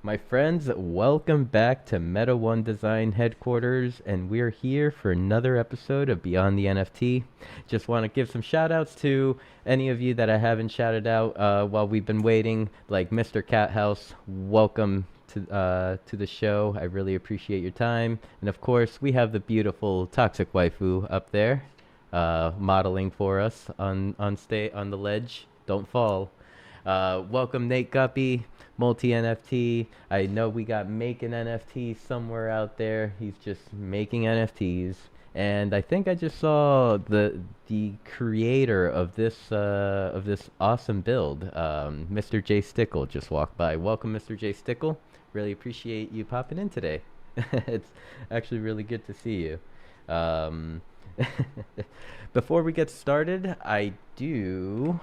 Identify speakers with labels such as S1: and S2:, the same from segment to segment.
S1: My friends, welcome back to Meta One Design headquarters, and we're here for another episode of Beyond the NFT. Just want to give some shout outs to any of you that I haven't shouted out while we've been waiting, like Mr. Cat House. Welcome to the show. I really appreciate your time. And of course, we have the beautiful Toxic Waifu up there modeling for us on the ledge. Don't fall. Welcome Nate Guppy, multi NFT. I know we got making NFTs somewhere out there. He's just making NFTs, and I think I just saw the creator of this awesome build, Mr. J Stickle, just walked by. Welcome, Mr. J Stickle. Really appreciate you popping in today. It's actually really good to see you. Um, Before we get started, I do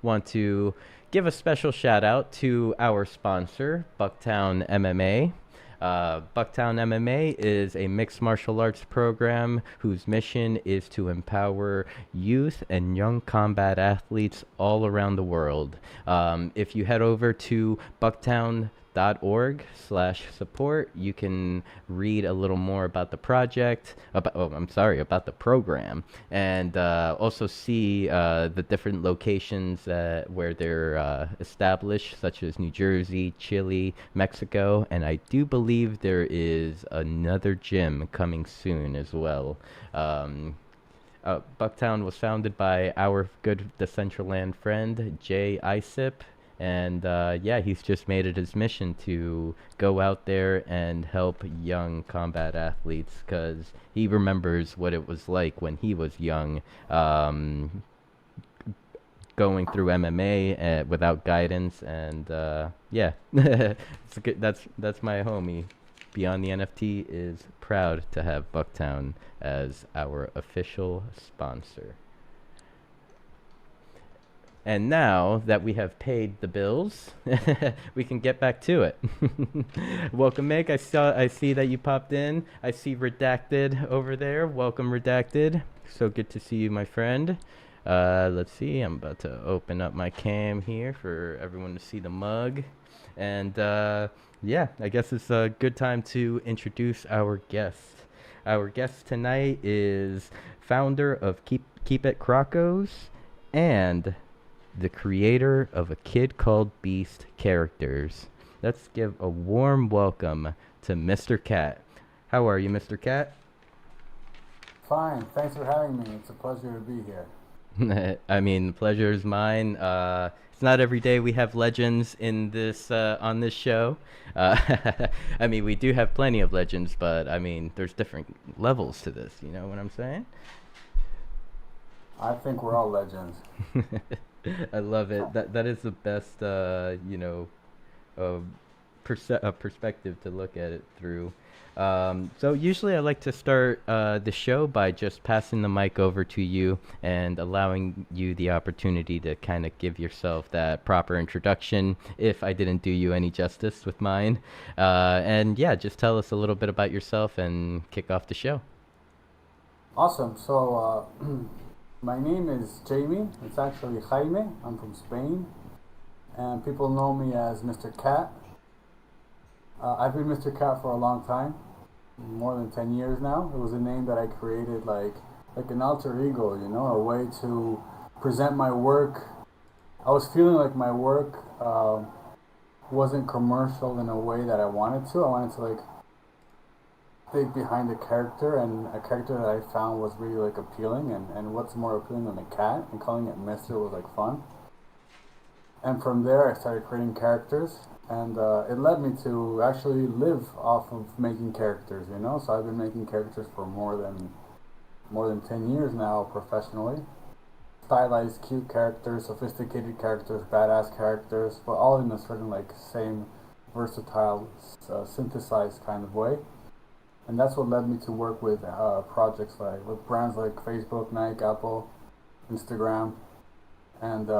S1: want to give a special shout out to our sponsor, Bucktown MMA. Bucktown MMA is a mixed martial arts program whose mission is to empower youth and young combat athletes all around the world. If you head over to bucktown.org/support, you can read a little more about the project, about the program, and also see the different locations where they're established, such as New Jersey, Chile, Mexico, and I do believe there is another gym coming soon as well. Bucktown was founded by our good Decentraland friend, Jay Isip. And yeah, he's just made it his mission to go out there and help young combat athletes because he remembers what it was like when he was young, going through MMA without guidance. And yeah, that's my homie. Beyond the NFT is proud to have Bucktown as our official sponsor. And now that we have paid the bills, we can get back to it. Welcome, Mick. I see that you popped in. I see Redacted over there. Welcome, Redacted. So good to see you, my friend. Let's see. I'm about to open up my cam here for everyone to see the mug. And yeah, I guess it's a good time to introduce our guest. Our guest tonight is founder of Keep It Crocos and the creator of A Kid Called Beast characters. Let's give a warm welcome to Mr.Kat. How are you, Mr.Kat?
S2: Fine, thanks for having me. It's a pleasure to be here.
S1: I mean, the pleasure is mine. It's not every day we have legends in this on this show. I mean, we do have plenty of legends, but I mean, there's different levels to this. You know what I'm saying?
S2: I think we're all legends.
S1: I love it. That is the best, uh, perspective to look at it through. So usually I like to start the show by just passing the mic over to you and allowing you the opportunity to kind of give yourself that proper introduction, if I didn't do you any justice with mine. And yeah, just tell us a little bit about yourself and kick off the show.
S2: Awesome. So, my name is Jamie. It's actually Jaime. I'm from Spain. And people know me as Mr. Kat. I've been Mr. Kat for a long time, more than 10 years now. It was a name that I created like an alter ego, a way to present my work. I was feeling like my work wasn't commercial in a way that I wanted to. I wanted to like think behind a character, and a character that I found was really like appealing, and what's more appealing than a cat, and calling it Mr. was like fun. And from there I started creating characters, and it led me to actually live off of making characters. So I've been making characters for more than 10 years now professionally. Stylized cute characters, sophisticated characters, badass characters, but all in a certain like same versatile synthesized kind of way. And that's what led me to work with projects with brands like Facebook, Nike, Apple, Instagram, and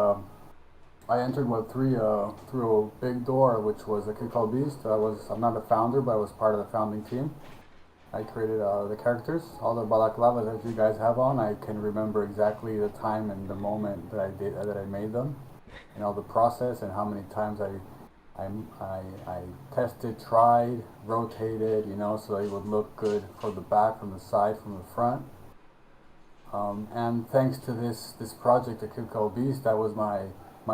S2: I entered Web3 through a big door, which was a kid called Beast. I'm not a founder, but I was part of the founding team. I created the characters, all the balaclavas that you guys have on. I can remember exactly the time and the moment that I made them, and all the process and how many times I tested, tried, rotated, so it would look good from the back, from the side, from the front. And thanks to this project, a kid called Beast, that was my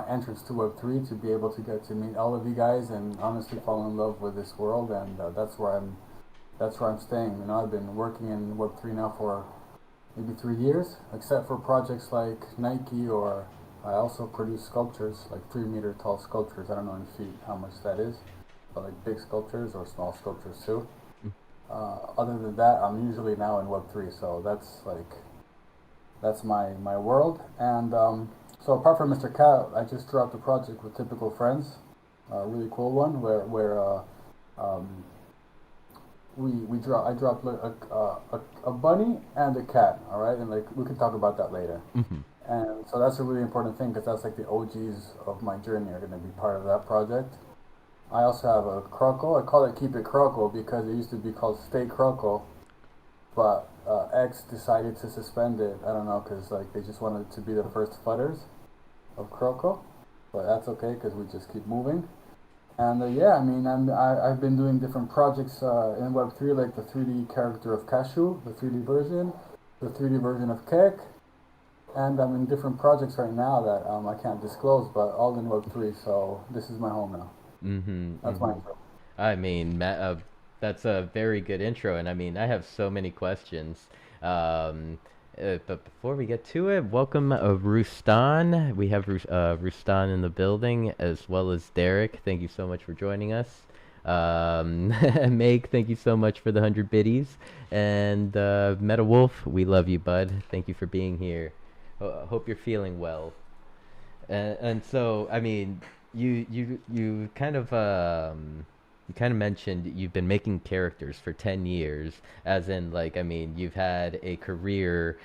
S2: entrance to Web3, to be able to get to meet all of you guys and honestly fall in love with this world. And that's where I'm staying. I've been working in Web3 now for maybe 3 years, except for projects like Nike, or I also produce sculptures, like 3 meter tall sculptures. I don't know in feet how much that is, but like big sculptures or small sculptures too. Other than that, I'm usually now in Web3, so that's my world. And so apart from Mr.Kat, I just dropped a project with Typical Friends, a really cool one where um, I dropped like a bunny and a cat. All right, and like we can talk about that later.
S1: Hmm.
S2: And so that's a really important thing, because that's like the OGs of my journey are going to be part of that project. I also have a croco. I call it Keep It Croco because it used to be called Stay Croco, but X decided to suspend it. I don't know, because like they just wanted to be the first futters of croco, but that's okay because we just keep moving. And yeah, I mean, I've been doing different projects in Web3, like the 3D character of Cashew, the 3D version, the 3D version of Kek, and I'm in different projects right now that I can't disclose, but all in Web3. So this is my home now.
S1: Hmm.
S2: That's my
S1: Hmm.
S2: intro.
S1: I mean, that's a very good intro, and I mean, I have so many questions. Um, but before we get to it, welcome Rustan. We have Rustan in the building, as well as Derek. Thank you so much for joining us. Meg, thank you so much for the 100 biddies. And Meta Wolf, we love you, bud. Thank you for being here. Hope you're feeling well. And so, I mean, you kind of you kind of mentioned you've been making characters for 10 years, as in, like, I mean, you've had a career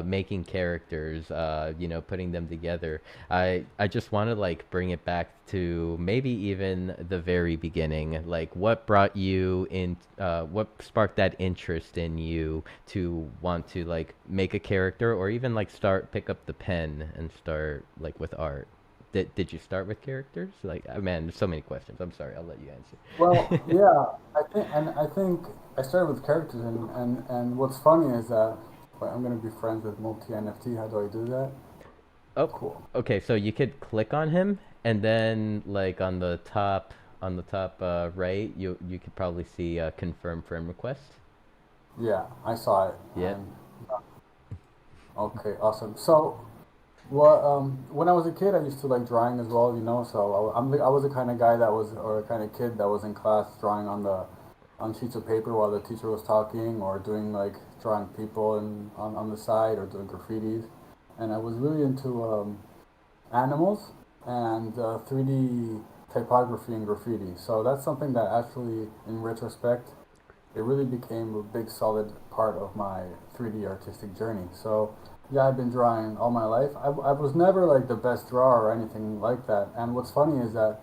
S1: making characters, putting them together. I just want to like bring it back to maybe even the very beginning, like what brought you in, what sparked that interest in you to want to like make a character, or even like pick up the pen and start like with art. Did you start with characters? Like, man, there's so many questions. I'm sorry. I'll let you
S2: Well,
S1: answer.
S2: yeah, I think I started with characters, and what's funny is that, wait, I'm gonna be friends with Multi NFT. How do I do that?
S1: Oh,
S2: Cool.
S1: okay. So you could click on him, and then like on the top right, you could probably see confirm friend request.
S2: Yeah, I saw it.
S1: Yep.
S2: Okay, awesome. So, what when I was a kid, I used to like drawing as well. So I was the kind of guy that was, or kind of kid that was in class drawing on sheets of paper while the teacher was talking, or doing like drawing people on the side, or doing graffitis. And I was really into animals and 3D typography and graffiti. So that's something that actually, in retrospect, it really became a big solid part of my 3D artistic journey. So yeah, I've been drawing all my life. I was never like the best drawer or anything like that. And what's funny is that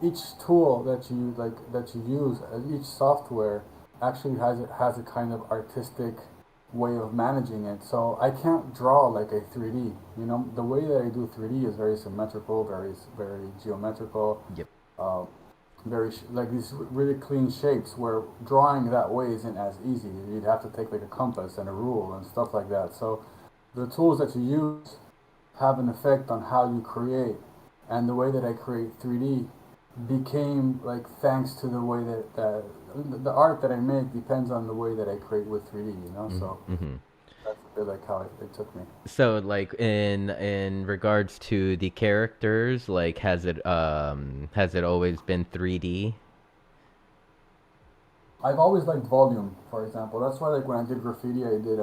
S2: each tool that you use, each software actually has a kind of artistic way of managing it. So I can't draw like a 3D. The way that I do 3D is very symmetrical, very geometrical,
S1: Yep.
S2: uh, like these really clean shapes. Where drawing that way isn't as easy. You'd have to take like a compass and a rule and stuff like that. So the tools that you use have an effect on how you create, and the way that I create 3D became like, thanks to the way that the art that I make depends on the way that I create with 3D. So
S1: Mm-hmm.
S2: that's a bit like how it took me.
S1: So like in regards to the characters, like has it always been 3D?
S2: I've always liked volume, for example. That's why, like, when I did graffiti, I did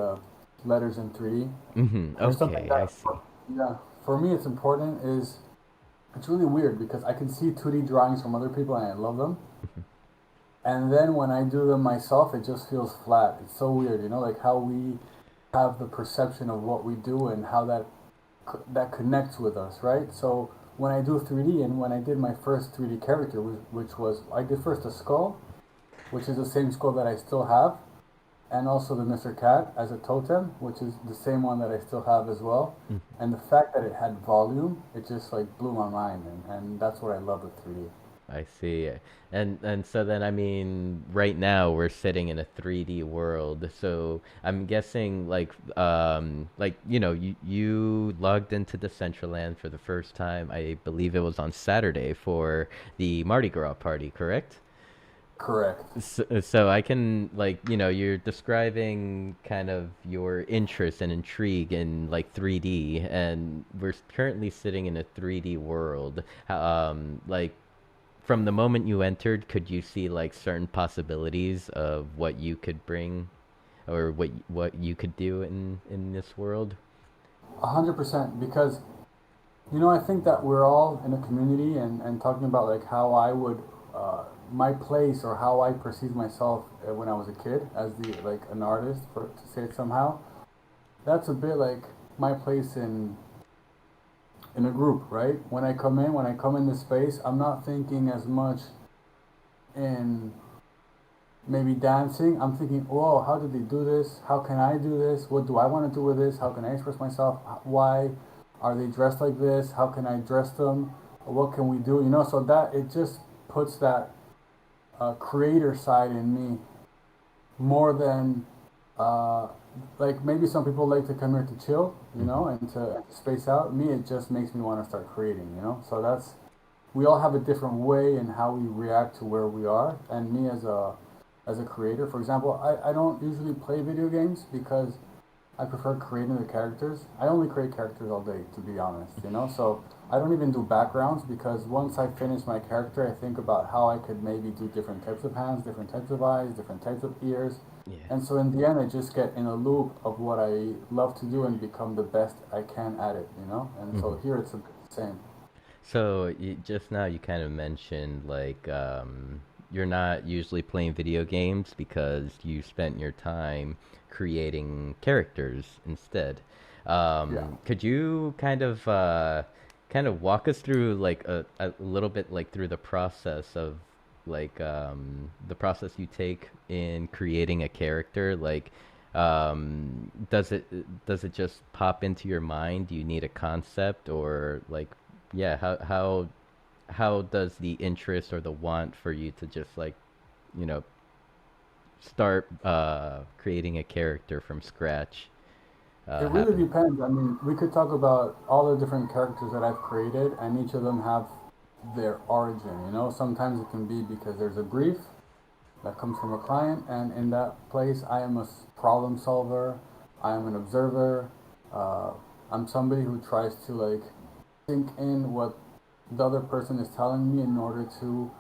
S2: letters in 3D.
S1: Mm-hmm.
S2: There's something
S1: Okay, I
S2: that,
S1: see.
S2: yeah, for me, it's important. Is It's really weird because I can see 2D drawings from other people and I love them, and then when I do them myself, it just feels flat. It's so weird, like how we have the perception of what we do and how that connects with us, right? So when I do 3D, and when I did my first 3D character, which was, I did first a skull, which is the same skull that I still have, and also the Mr.Kat as a totem, which is the same one that I still have as well. And the fact that it had volume, it just like blew my mind, and that's what I love with 3D.
S1: I see. And so then I mean right now we're sitting in a 3D world. So I'm guessing like you logged into Decentraland for the first time. I believe it was on Saturday for the Mardi Gras party, correct?
S2: Correct.
S1: So I can like you're describing kind of your interest and intrigue in like 3D, and we're currently sitting in a 3D world. Like from the moment you entered, could you see like certain possibilities of what you could bring or what you could do in this world?
S2: 100%. Because I think that we're all in a community, and talking about like how I would, my place or how I perceived myself when I was a kid as the like an artist, for to say it somehow. That's a bit like my place in a group, right? When I come in this space, I'm not thinking as much in maybe dancing. I'm thinking, whoa, how did they do this? How can I do this? What do I want to do with this? How can I express myself? Why are they dressed like this? How can I dress them? What can we do? So that it just puts that creator side in me more than uh, like maybe some people like to come here to chill,
S1: Hmm.
S2: and to space out. Me, it just makes me want to start creating. So that's we all have a different way in how we react to where we are. And me as a creator, for example, I don't usually play video games because I prefer creating the characters. I only create characters all day, to be honest. So I don't even do backgrounds because once I finish my character, I think about how I could maybe do different types of hands, different types of eyes, different types of ears.
S1: Yeah.
S2: And so in the end, I just get in a loop of what I love to do and become the best I can at it. And
S1: Hmm.
S2: so here it's a bit the same.
S1: So just now you kind of mentioned you're not usually playing video games because you spent your time creating characters instead.
S2: Yeah.
S1: Could you kind of walk us through like a little bit like through the process of the process you take in creating a character? Like does it just pop into your mind? Do you need a concept or like yeah, how does the interest or the want for you to just like, you know, start creating a character from scratch
S2: It really
S1: happen?
S2: depends. I mean, we could talk about all the different characters that I've created, and each of them have their origin. Sometimes it can be because there's a brief that comes from a client, and in that place, I am a problem solver. I am an observer. Uh, I'm somebody who tries to like sink in what the other person is telling me in order to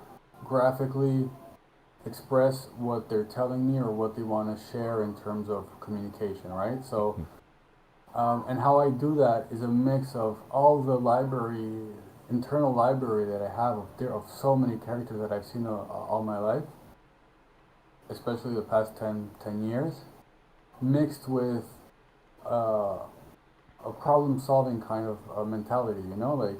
S2: graphically express what they're telling me or what they want to share in terms of communication, right? So and how I do that is a mix of all the internal library that I have of so many characters that I've seen all my life, especially the past 10 years, mixed with uh, a problem solving kind of mentality. Like,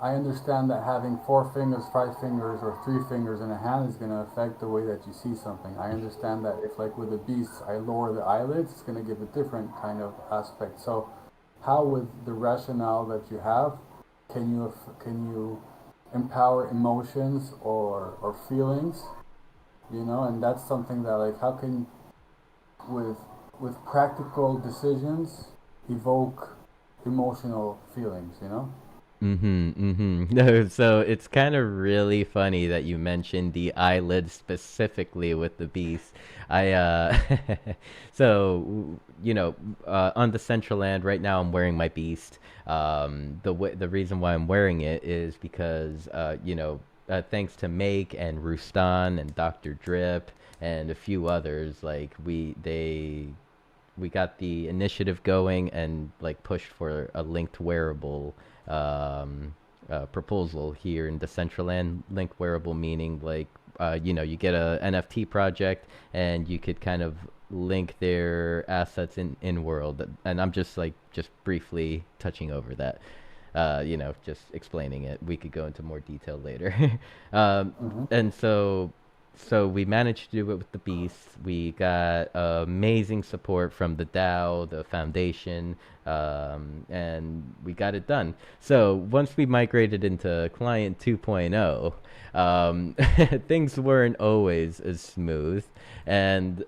S2: I understand that having 4 fingers, 5 fingers, or 3 fingers in a hand is going to affect the way that you see something. I understand that if, like with the beast, I lower the eyelids, it's going to give a different kind of aspect. So, how with the rationale that you have, can you empower emotions or feelings? And that's something that like how can with with practical decisions evoke emotional feelings?
S1: Mm-hmm, mm-hmm. No, so it's kind of really funny that you mentioned the eyelid specifically with the beast. So on the Central Land right now, I'm wearing my beast. The reason why I'm wearing it is because thanks to Make and Rustan and Dr. Drip and a few others, like we got the initiative going and like pushed for a linked wearable proposal here in Decentraland. Linked wearable meaning like you get a NFT project and you could kind of link their assets in world. And I'm just briefly touching over that. Just explaining it. We could go into more detail later. um,
S2: Hmm.
S1: and so so we managed to do it with the Beast. We got amazing support from the DAO, the foundation, and we got it done. So once we migrated into client 2.0, things weren't always as smooth, and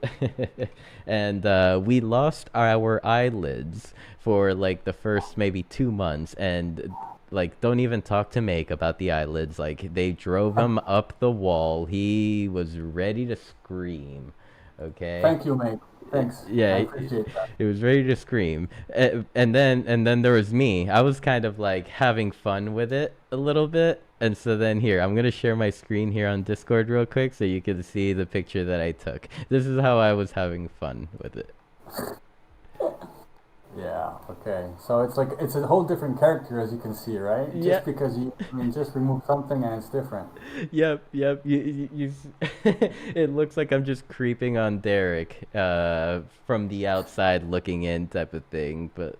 S1: we lost our eyelids for like the first maybe 2 months, and like don't even talk to Make about the eyelids. Like they drove him up the wall. He was ready to scream. Okay.
S2: Thank you, mate. Thanks. I
S1: Yeah,
S2: appreciate that.
S1: it was ready to scream. And then there was me. I was kind of like having fun with it a little bit. And so then here, I'm gonna share my screen here on Discord real quick so you can see the picture that I took. This is how I was having fun with it.
S2: Yeah, okay. So it's like it's a whole different character as you can see, right?
S1: Yeah.
S2: Just because I mean, just remove something and it's different.
S1: Yep. It looks like I'm just creeping on Derek, from the outside looking in type of thing. But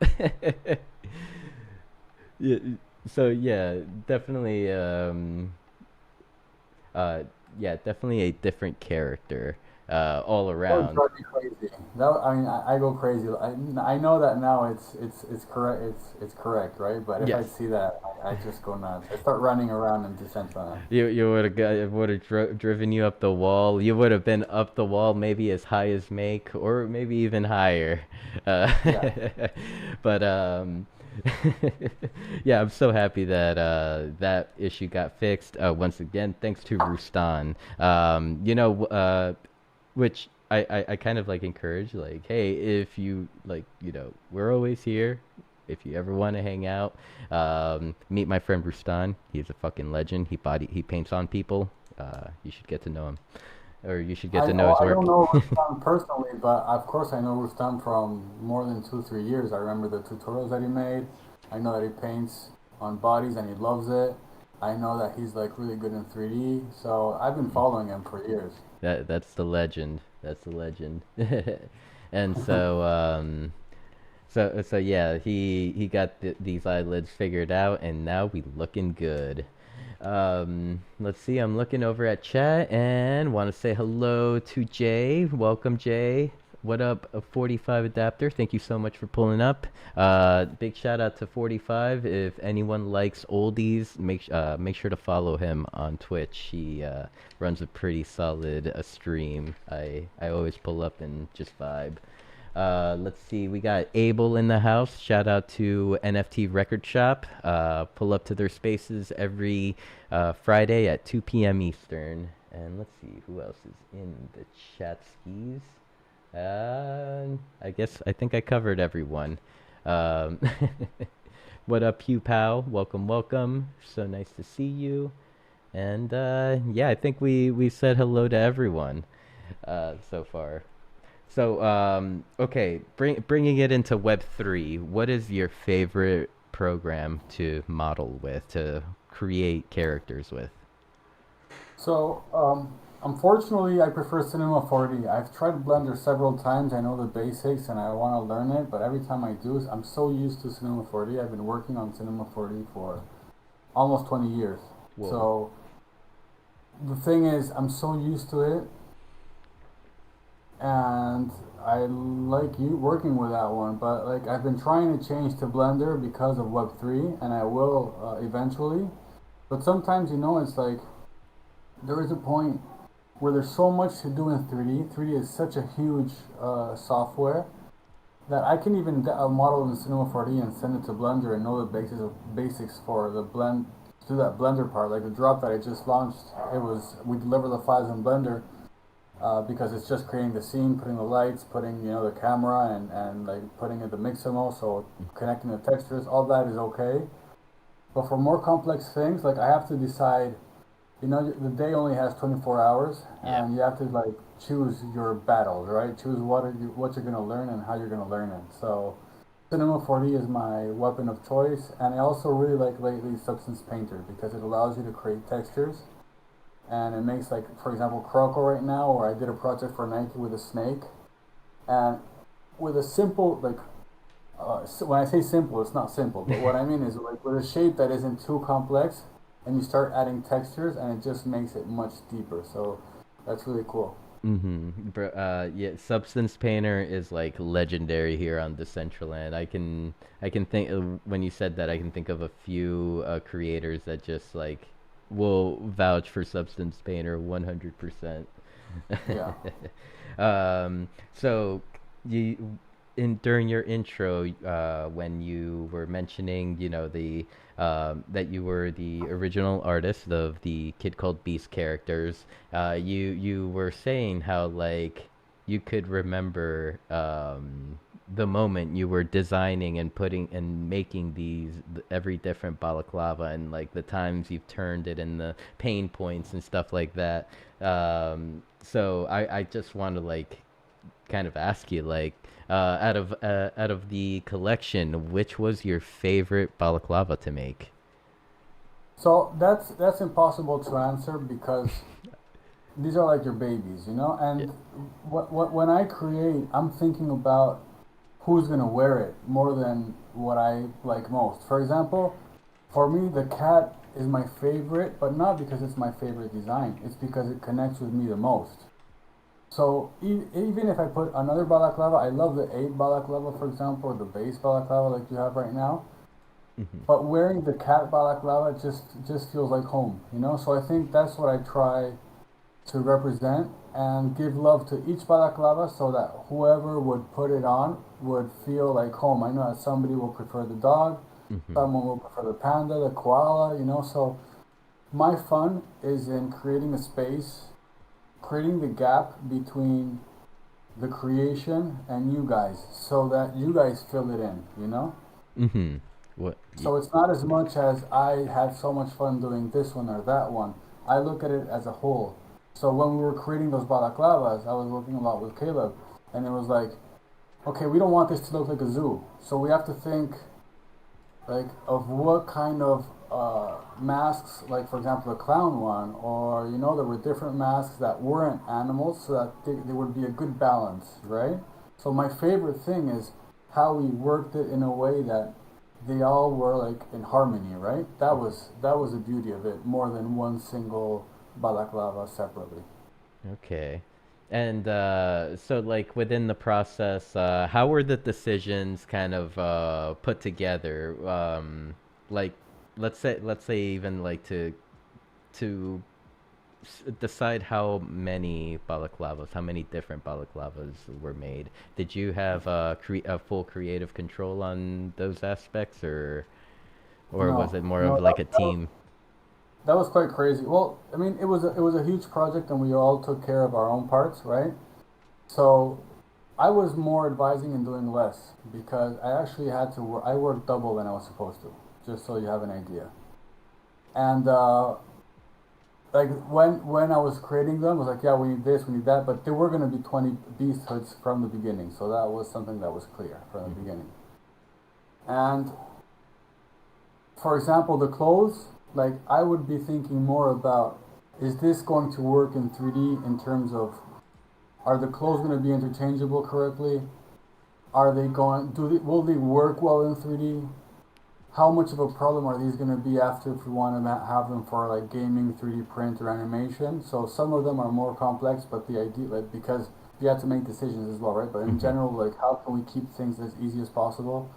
S1: yeah, so yeah, definitely, uh, yeah, definitely a different character, all
S2: That would
S1: around.
S2: drive me crazy. I mean, I go crazy. I know that now it's correct. It's correct, right? But if I
S1: Yes.
S2: see that, I just go nuts. I start running around in Decentraland.
S1: You would have got, it would have driven you up the wall. You would have been up the wall, maybe as high as Make, or maybe even higher. Uh,
S2: Yeah.
S1: but yeah, I'm so happy that that issue got fixed. Once again, thanks to Rustan. Which I kind of like encourage, like, hey, if you like, we're always here. If you ever want to hang out, meet my friend Rustan. He's a fucking legend. He paints on people. You should get to know him, or you should get to know his
S2: I don't
S1: work.
S2: know Rustam personally, but of course I know Rustam from more than 2 3 years. I remember the tutorials that he made. I know that he paints on bodies and he loves it. I know that he's like really good in 3D. So I've been following him for years.
S1: That's the legend. That's the legend. And so so yeah, he got these eyelids figured out, and now we looking good. Let's see. I'm looking over at chat and want to say hello to Jay. Welcome, Jay. What up, a 45 adapter? Thank you so much for pulling up. Big shout out to 45. If anyone likes oldies, make sure to follow him on Twitch. He runs a pretty solid stream. I always pull up and just vibe. Let's see, we got Abel in the house. Shout out to NFT Record Shop. Pull up to their spaces every Friday at 2 p.m. Eastern. And let's see, who else is in the chat skis? I think I covered everyone. Um, what up, Hugh Pow? Welcome, welcome. So nice to see you. And yeah, I think we said hello to everyone so far. So, okay, bringing it into Web3, what is your favorite program to model with, to create characters with?
S2: So, unfortunately, I prefer Cinema 4D. I've tried Blender several times. I know the basics and I want to learn it, but every time I do, I'm so used to Cinema 4D. I've been working on Cinema 4D for almost 20 years.
S1: Whoa.
S2: So, the thing is, I'm so used to it, and I like you working with that one. But like, I've been trying to change to Blender because of Web3, and I will eventually. But sometimes, it's like there is a point where there's so much to do in 3D. 3D is such a huge software that I can even model in Cinema 4D and send it to Blender and know the basics for the blend, do that Blender part. Like the drop that I just launched, we deliver the files in Blender because it's just creating the scene, putting the lights, putting the camera, and like putting in the mixamo, so connecting the textures. All that is okay. But for more complex things, like I have to decide. The day only has 24 hours,
S1: Yeah.
S2: and you have to like choose your battles, right? Choose what you're gonna learn and how you're gonna learn it. So, Cinema 4D is my weapon of choice, and I also really like lately Substance Painter because it allows you to create textures, and it makes like, for example, Croco right now, where I did a project for Nike with a snake, and with a simple like. When I say simple, it's not simple, but what I mean is like with a shape that isn't too complex, and you start adding textures and it just makes it much deeper. So That's really cool.
S1: Yeah, Substance Painter is like legendary here on Decentraland. I can think when you said that I can think of a few creators that just like will vouch for Substance Painter 100%.
S2: Yeah.
S1: So you in during your intro, when you were mentioning, the that you were the original artist of the Kid Called Beast characters, you were saying how like you could remember the moment you were designing and putting and making every different balaclava, and like the times you've turned it and the pain points and stuff like that. So I just want to like kind of ask you like out of the collection, which was your favorite balaclava to make?
S2: So that's impossible to answer because these are like your babies, you know.
S1: Yeah.
S2: And when I create, I'm thinking about who's gonna wear it more than what I like most. For example, for me, the cat is my favorite, but not because it's my favorite design. It's because it connects with me the most. So even if I put another balaclava, I love the 8 balaclava, for example, or the base balaclava like you have right now.
S1: Hmm.
S2: But wearing the cat balaclava just feels like home, you know. So I think that's what I try to represent and give love to each balaclava so that whoever would put it on would feel like home. I know that somebody will prefer the dog,
S1: Hmm.
S2: someone will prefer the panda, the koala, you know. So my fun is in creating a space, creating the gap between the creation and you guys so that you guys fill it in, you know?
S1: Hmm. What?
S2: So it's not as much as I had so much fun doing this one or that one. I look at it as a whole. So when we were creating those balaclavas, I was working a lot with Caleb, and it was like, okay, we don't want this to look like a zoo. So we have to think like of what kind of masks, like for example the clown one, or you know there were different masks that weren't animals, so that there would be a good balance, right? So my favorite thing is how we worked it in a way that they all were like in harmony, right? That was the beauty of it, more than one single balaclava separately.
S1: Okay. And so, like within the process, how were the decisions kind of put together? Like, let's say even like to decide how many balaclavas, how many different balaclavas were made. Did you have a full creative control on those aspects, or was
S2: No,
S1: it more of
S2: no,
S1: like a team?
S2: that was quite crazy. Well, I mean, it was a huge project, and we all took care of our own parts, right? So I was more advising and doing less because I actually had to work. I worked double than I was supposed to, just so you have an idea. And like when I was creating them, I was like, yeah, we need this, we need that, but there were going to be 20 beast hoods from the beginning, so that was something that was clear from the
S1: Hmm.
S2: beginning. And for example, the clothes, like I would be thinking more about, is this going to work in 3D in terms of, are the clothes going to be interchangeable correctly? Are they going? Will they work well in 3D? How much of a problem are these going to be after if we want to have them for like gaming, 3D print, or animation? So some of them are more complex, but the idea, like, because you have to make decisions as well, right? But in
S1: Hmm.
S2: general, like, how can we keep things as easy as possible?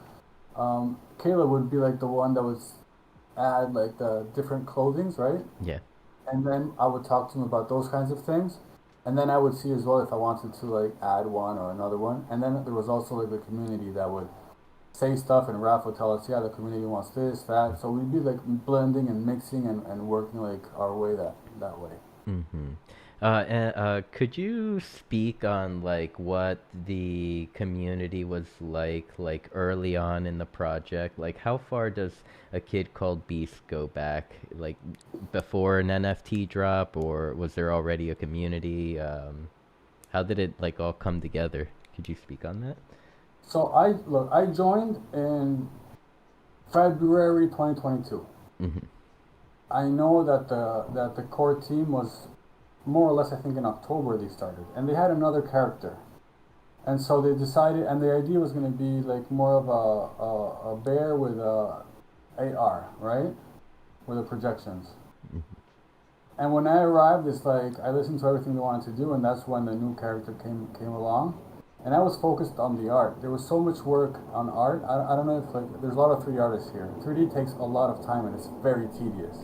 S2: Kayla would be like the one that would add like the different clothings, right?
S1: Yeah.
S2: And then I would talk to him about those kinds of things. And then I would see as well if I wanted to like add one or another one. And then there was also like the community that would say stuff, and Ralph would tell us, yeah, the community wants this, that. So we'd be like blending and mixing and working like our way that way.
S1: Mm-hmm. And, could you speak on like what the community was like early on in the project? Like, how far does a kid called Beast go back? Like, before an NFT drop, or was there already a community? How did it like all come together? Could you speak on that?
S2: So I joined in February 2022.
S1: Mm-hmm.
S2: I know that the core team was more or less, I think, in October they started, and they had another character. And so they decided, and the idea was going to be like more of a bear with a AR, right? With the projections. And when I arrived, it's like I listened to everything they wanted to do, and that's when the new character came along. And I was focused on the art. There was so much work on art. I don't know if like there's a lot of 3D artists here. 3D takes a lot of time and it's very tedious,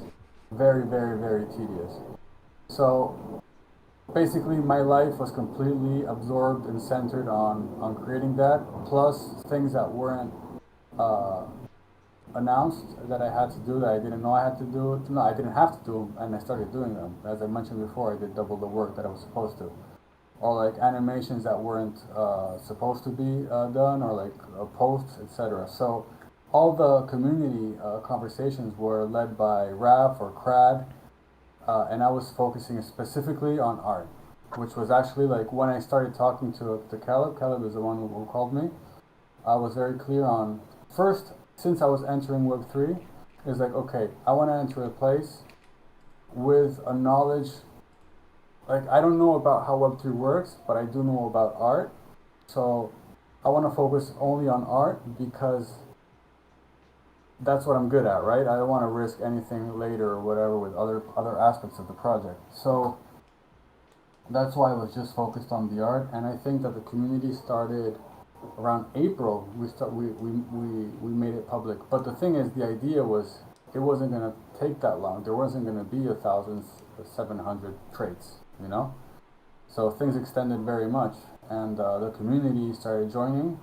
S2: very very very tedious. So basically, my life was completely absorbed and centered on creating that, plus things that weren't uh, announced that I had to do that I didn't know I had to do. No, I didn't have to do them, and I started doing them. As I mentioned before, I did double the work that I was supposed to, or like animations that weren't supposed to be done, or like posts, etc. So all the community conversations were led by Raf or Crad, and I was focusing specifically on art, which was actually like when I started talking to Caleb. Caleb is the one who called me. I was very clear on first, since I was entering Web3, is like, okay, I want to enter a place with a knowledge. Like, I don't know about how Web3 works, but I do know about art. So I want to focus only on art because that's what I'm good at, right? I don't want to risk anything later or whatever with other aspects of the project. So that's why I was just focused on the art, and I think that the community started around April. We made it public. But the thing is, the idea was it wasn't gonna take that long. There wasn't gonna be 1,700 traits, you know. So things extended very much, and the community started joining,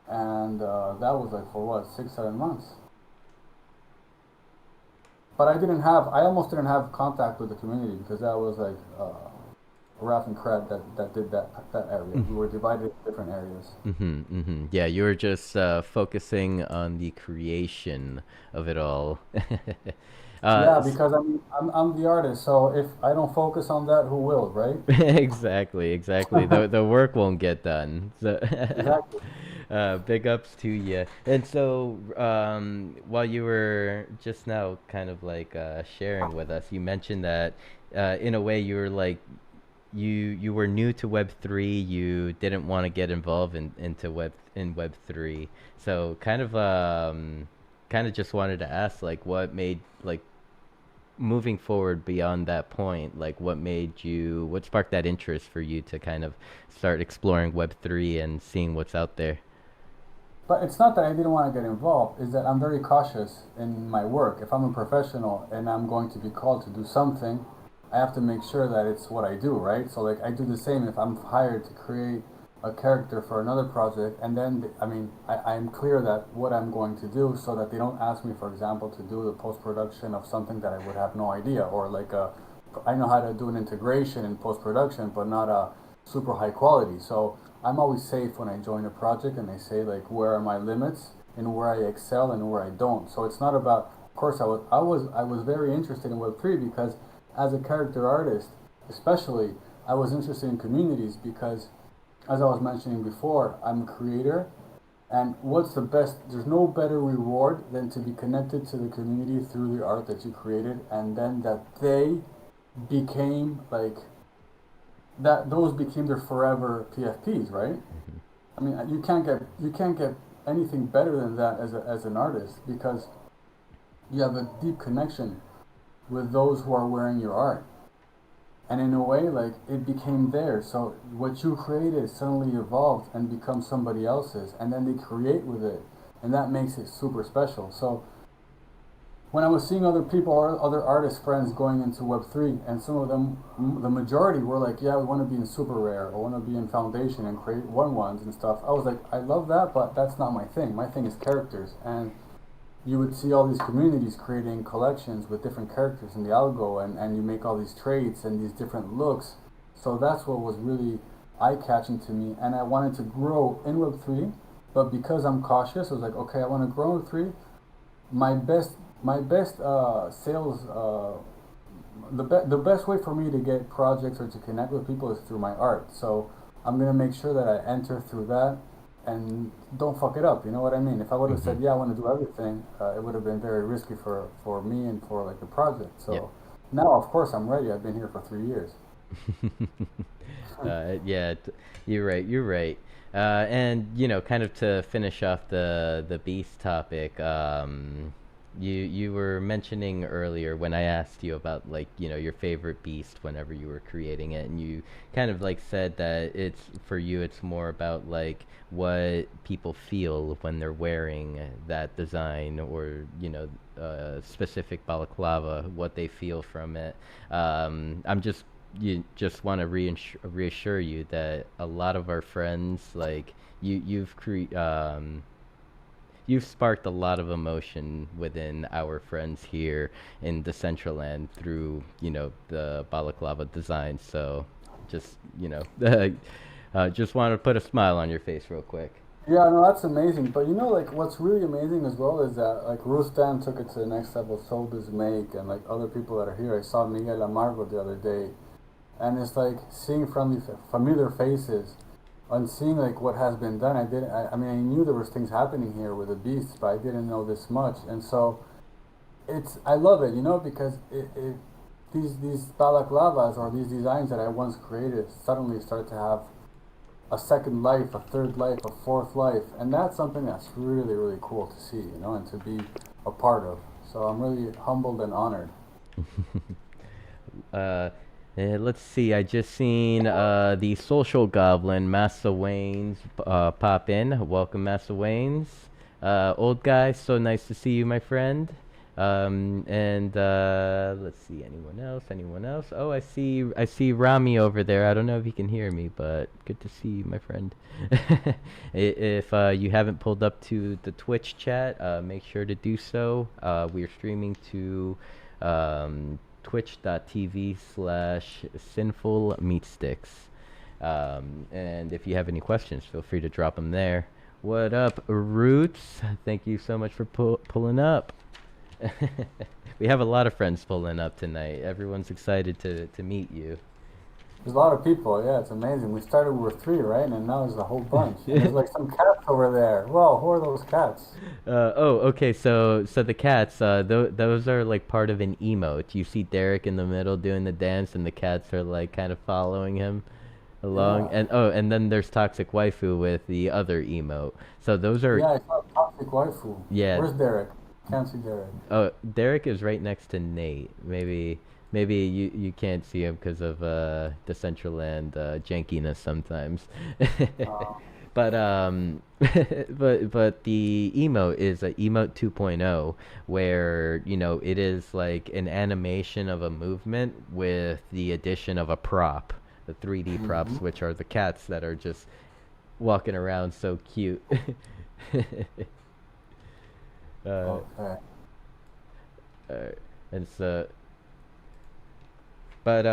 S2: and that was like for what 6 7 months. But I almost didn't have contact with the community because that was like Ralph and Craig that did that area. We were divided into different areas.
S1: Yeah, you were just focusing on the creation of it all.
S2: Yeah,
S1: S-
S2: because I'm the artist, so if I don't focus on that, who will, right?
S1: exactly, exactly. The work won't get done. So,
S2: Exactly.
S1: big ups to you. And so, while you were just now kind of like sharing with us, you mentioned that in a way you were like you were new to Web3. You didn't want to get involved into Web3. So kind of just wanted to ask like what made like moving forward beyond that point, like what sparked that interest for you to kind of start exploring Web3 and seeing what's out there?
S2: But it's not that I didn't want to get involved, it's that I'm very cautious in my work. If I'm a professional and I'm going to be called to do something, I have to make sure that it's what I do, right? So like I do the same if I'm hired to create a character for another project, and then I mean I'm clear that what I'm going to do, so that they don't ask me, for example, to do the post production of something that I would have no idea, or like I know how to do an integration in post production, but not a super high quality. So I'm always safe when I join a project and they say like where are my limits and where I excel and where I don't. So it's not about. Of course, I was very interested in Web3 because as a character artist, especially, I was interested in communities because, as I was mentioning before, I'm a creator, and what's the best? There's no better reward than to be connected to the community through the art that you created, and then that they became like that. Those became their forever PFPs, right? I mean, you can't get anything better than that as an artist because you have a deep connection with those who are wearing your art. And in a way, like it became theirs. So what you created suddenly evolved and becomes somebody else's, and then they create with it, and that makes it super special. So when I was seeing other people, or other artist friends going into Web3, and some of them, the majority were like, yeah, we want to be in super rare, or want to be in foundation and create one ones and stuff. I was like, I love that, but that's not my thing. My thing is characters. And you would see all these communities creating collections with different characters in the algo, and you make all these traits and these different looks. So that's what was really eye-catching to me, and I wanted to grow in Web3, but because I'm cautious, I was like, okay, I want to grow in Web3. My best sales, the best way for me to get projects or to connect with people is through my art. So I'm gonna make sure that I enter through that and don't fuck it up. You know what I mean? If I would have
S1: Hmm.
S2: said, yeah, I want to do everything, it would have been very risky for me and for like the project.
S1: Yep.
S2: So now, of course, I'm ready. I've been here for 3 years.
S1: Yeah, you're right. You're right. And kind of to finish off the beast topic. You were mentioning earlier when I asked you about like, your favorite beast whenever you were creating it, and you kind of like said that it's for you it's more about like what people feel when they're wearing that design, or specific balaclava, what they feel from it. I'm just you just want to reassure you that a lot of our friends, like you've sparked a lot of emotion within our friends here in Decentraland through, the balaclava design. So just, just want to put a smile on your face real quick.
S2: Yeah, no, that's amazing. But like what's really amazing as well is that like Rustam took it to the next level, so does Make, and like other people that are here. I saw Miguel Amargo the other day, and it's like seeing familiar faces, and seeing like what has been done. I mean, I knew there was things happening here with the beasts, but I didn't know this much. And so I love it, because these balaclavas or these designs that I once created suddenly start to have a second life, a third life, a fourth life, and that's something that's really really cool to see, and to be a part of. So I'm really humbled and honored.
S1: uh, let's see. I just seen the social goblin, Massa Waynes, pop in. Welcome, Massa Waynes. Old guy, so nice to see you, my friend. And let's see, anyone else? Anyone else? Oh, I see Rami over there. I don't know if he can hear me, but good to see you, my friend. If you haven't pulled up to the Twitch chat, make sure to do so. We are streaming to twitch.tv/SinfulMeatSticks. And if you have any questions, feel free to drop them there. What up, Roots? Thank you so much for pulling up. We have a lot of friends pulling up tonight. Everyone's excited to meet you.
S2: There's a lot of people. Yeah, it's amazing. We started with three, right, and now there's a whole bunch. And there's like some cats over there. Whoa, who are those cats?
S1: Oh, okay. So the cats, those are like part of an emote. You see Derek in the middle doing the dance, and the cats are like kind of following him along.
S2: Yeah,
S1: And then there's Toxic Waifu with the other emote. So those are,
S2: yeah. I saw Toxic Waifu.
S1: yeah.
S2: Where's Derek? Can't see Derek.
S1: Oh, Derek is right next to Nate. Maybe you can't see him because of Decentraland jankiness sometimes.
S2: Uh,
S1: But but the emote is a emote 2.0, where it is like an animation of a movement with the addition of a prop, the 3D props,
S2: mhm.
S1: which are the cats that are just walking around so cute. uh,
S2: Okay.
S1: uh, and so But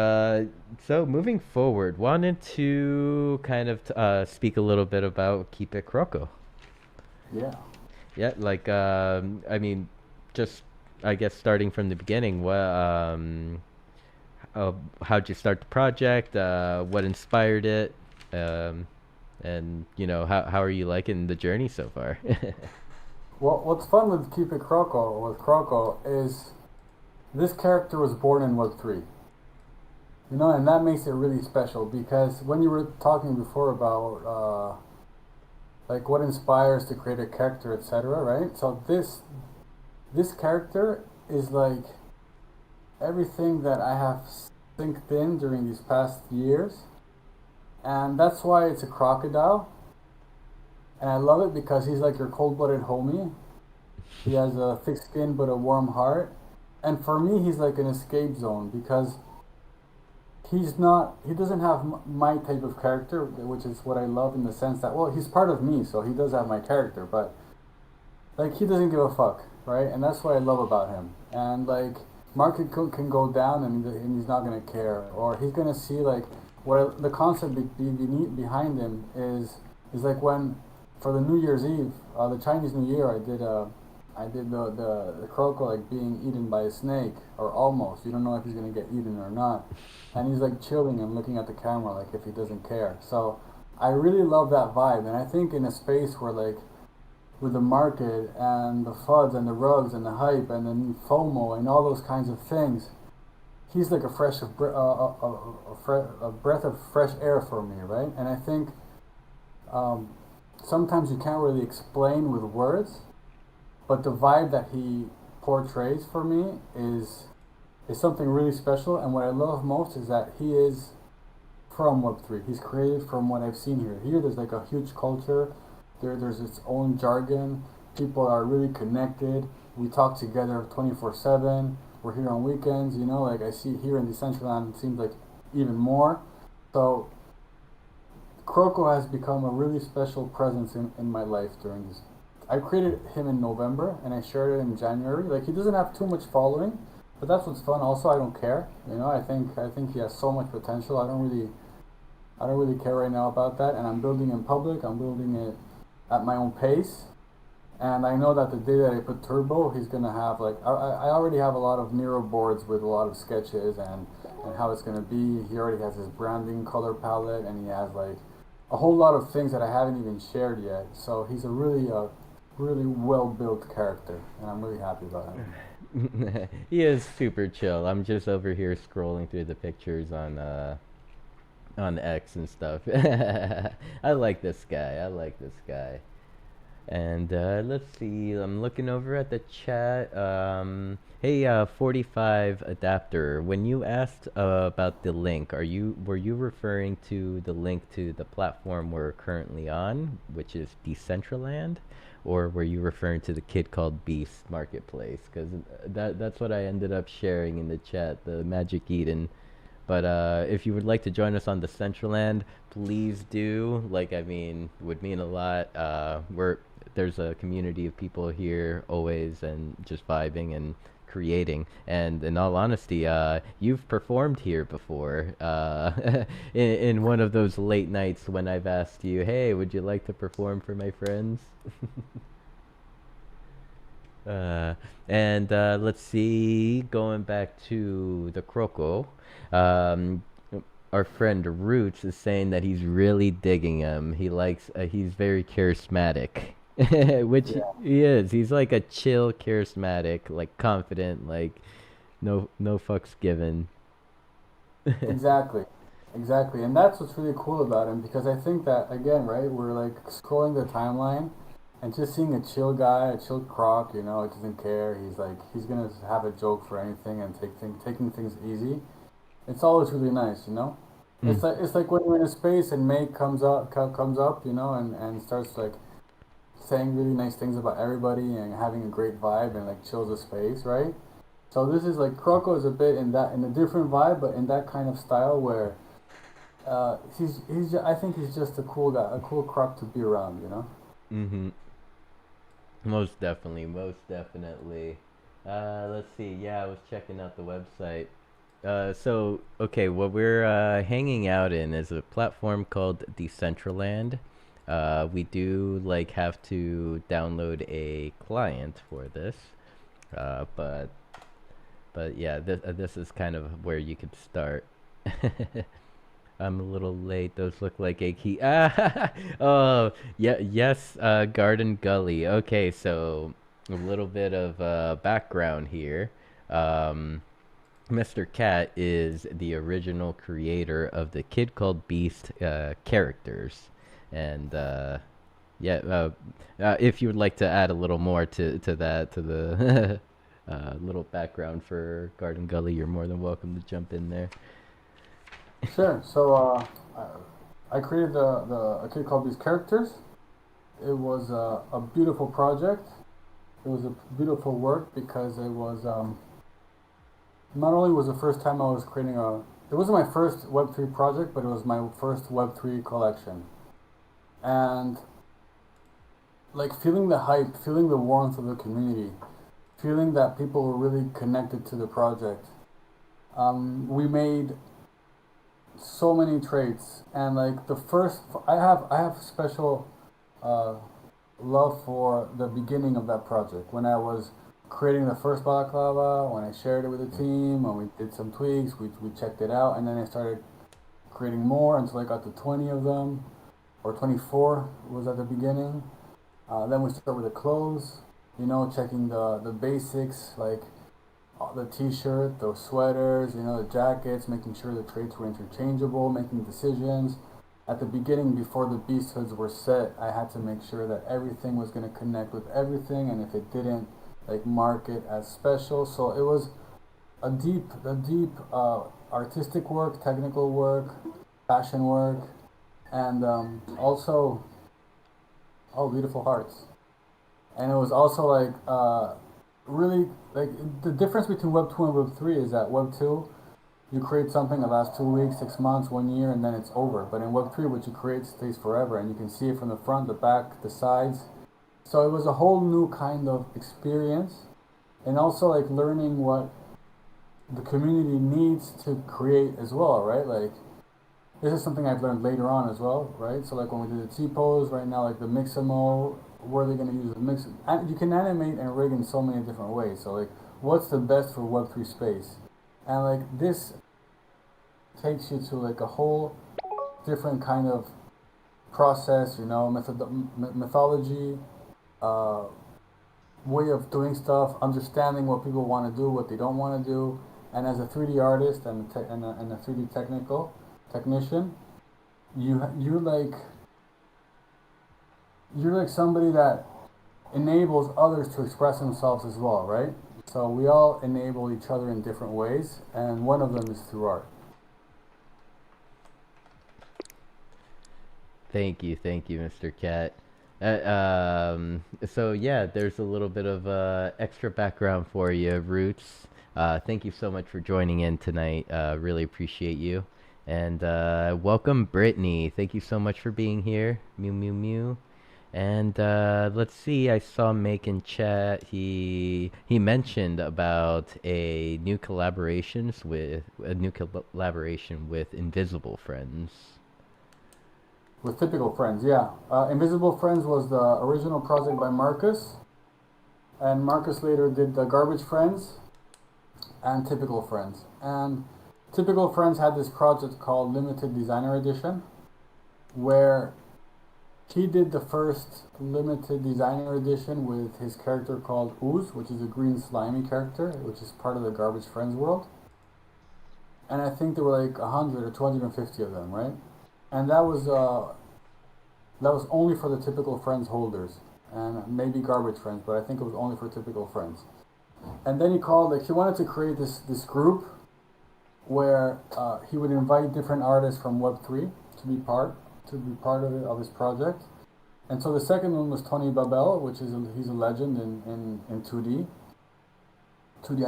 S1: so moving forward, wanted to kind of speak a little bit about Keep It Croco.
S2: Yeah.
S1: Yeah, like I mean, just I guess starting from the beginning, how'd you start the project? What inspired it? Um, and how are you liking the journey so far?
S2: Well, what's fun with Keep It Croco is this character was born in Web3. And that makes it really special because when you were talking before about like what inspires to create a character, etc., right? So this character is like everything that I have synced in during these past years, and that's why it's a crocodile. And I love it because he's like your cold-blooded homie. He has a thick skin but a warm heart, and for me, he's like an escape zone because he doesn't have my type of character, which is what I love in the sense that, well, he's part of me, so he does have my character, but like he doesn't give a fuck, right? And that's what I love about him. And like market can go down and he's not gonna care, or he's gonna see like the concept behind him is like when for the New Year's Eve, the Chinese New Year, I did the croco like being eaten by a snake, or almost. You don't know if he's gonna get eaten or not, and he's like chilling and looking at the camera like if he doesn't care. So I really love that vibe, and I think in a space where like with the market and the FUDs and the rugs and the hype and then FOMO and all those kinds of things, he's like a breath of fresh air for me, right? And I think sometimes you can't really explain with words, but the vibe that he portrays for me is something really special. And what I love most is that he is from Web3. He's created from what I've seen here. Here, there's like a huge culture. There's its own jargon. People are really connected. We talk together 24/7. We're here on weekends. You know, like I see here in Decentraland, it seems like even more. So Croco has become a really special presence in my life during this. I created him in November and I shared it in January. Like he doesn't have too much following, but that's what's fun. Also, I don't care. You know, I think he has so much potential. I don't really care right now about that. And I'm building in public. I'm building it at my own pace. And I know that the day that I put turbo, he's gonna have like I already have a lot of Nero boards with a lot of sketches and how it's gonna be. He already has his branding color palette and he has like a whole lot of things that I haven't even shared yet. So he's a really well built character, and I'm really happy about him.
S1: He is super chill. I'm just over here scrolling through the pictures on X and stuff. I like this guy. I like this guy. And let's see. I'm looking over at the chat. Hey, 45 adapter. When you asked about the link, were you referring to the link to the platform we're currently on, which is Decentraland, or were you referring to the kid called Beast Marketplace? Because that's what I ended up sharing in the chat, the Magic Eden. But if you would like to join us on Decentraland, please do. Like, I mean, would mean a lot. There's a community of people here always and just vibing and creating. And in all honesty, you've performed here before in one of those late nights when I've asked you, hey, would you like to perform for my friends? And let's see, going back to the Croco, um, our friend Roots is saying that he's really digging him. He's very charismatic, which
S2: Yeah,
S1: he is. He's like a chill, charismatic, like confident, like no fucks given.
S2: exactly, exactly, and that's what's really cool about him because I think that again, right? We're like scrolling the timeline and just seeing a chill guy, a chill croc. You know, he doesn't care. He's gonna have a joke for anything and taking things easy. It's always really nice, you know.
S1: Mm.
S2: It's like when you're in a space and Meg comes up, you know, and starts like saying really nice things about everybody and having a great vibe and like chills the space, right? So this is like Croco is a bit in a different vibe, but in that kind of style where I think he's just a cool guy, a cool croc to be around, you know.
S1: Mm-hmm. Most definitely, most definitely. Let's see. Yeah, I was checking out the website. So okay, what we're hanging out in is a platform called Decentraland. We do like have to download a client for this, but yeah, this is kind of where you could start. I'm a little late. Those look like a key. Ah, oh, yeah, yes, Garden Gully. Okay, so a little bit of background here. Um, Mr. Kat is the original creator of the Kid Called Beast characters, and yeah, if you would like to add a little more to that, to the little background for Garden Gully, you're more than welcome to jump in there.
S2: Sure. So I created a kid called these characters. It was a beautiful project. It was a beautiful work because it was not only was the first time I was creating a. It wasn't my first Web3 project, but it was my first Web3 collection. And like feeling the hype, feeling the warmth of the community, feeling that people were really connected to the project. We made so many traits, and like the first, I have special uh, love for the beginning of that project when I was creating the first balaclava, when I shared it with the team, when we did some tweaks, we checked it out, and then I started creating more until I got to 20 of them, or 24 was at the beginning. Then we start with the clothes, you know, checking the basics like the t-shirt, the sweaters, you know, the jackets, making sure the traits were interchangeable, making decisions. At the beginning, before the beast hoods were set, I had to make sure that everything was going to connect with everything, and if it didn't, like mark it as special. So it was a deep artistic work, technical work, fashion work, and also beautiful hearts. And it was also like really like the difference between Web 2 and Web 3 is that Web 2 you create something that lasts 2 weeks, 6 months, 1 year, and then it's over. But in Web 3, what you create stays forever, and you can see it from the front, the back, the sides. So it was a whole new kind of experience, and also like learning what the community needs to create as well, right? Like this is something I've learned later on as well, right? So like when we did the T-pose, right now like the Mixamo, where they're gonna use the mix, and you can animate and rig in so many different ways. So like, what's the best for Web3 space? And like this takes you to like a whole different kind of process, you know, mythology, uh, way of doing stuff, understanding what people want to do, what they don't want to do, and as a 3D artist and a 3D technician, you're like somebody that enables others to express themselves as well, right? So we all enable each other in different ways, and one of them is through art.
S1: Thank you, Mr. Kat. So yeah, there's a little bit of extra background for you, Roots. Thank you so much for joining in tonight. Really appreciate you. And welcome, Brittany. Thank you so much for being here. Mew, mew, mew. And let's see. I saw Make in chat. He mentioned about a new collaboration with Invisible Friends.
S2: With Typical Friends, yeah. Invisible Friends was the original project by Marcus, and Marcus later did the Garbage Friends and Typical Friends. And Typical Friends had this project called Limited Designer Edition, where he did the first Limited Designer Edition with his character called Ooze, which is a green slimy character, which is part of the Garbage Friends world. And I think there were like 100 or 250 of them, right? And that was only for the Typical Friends holders, and maybe Garbage Friends, but I think it was only for Typical Friends. And then he called, like, he wanted to create this group where he would invite different artists from Web3 to be part of his project. And so the second one was Tony Babel, which is he's a legend in 2D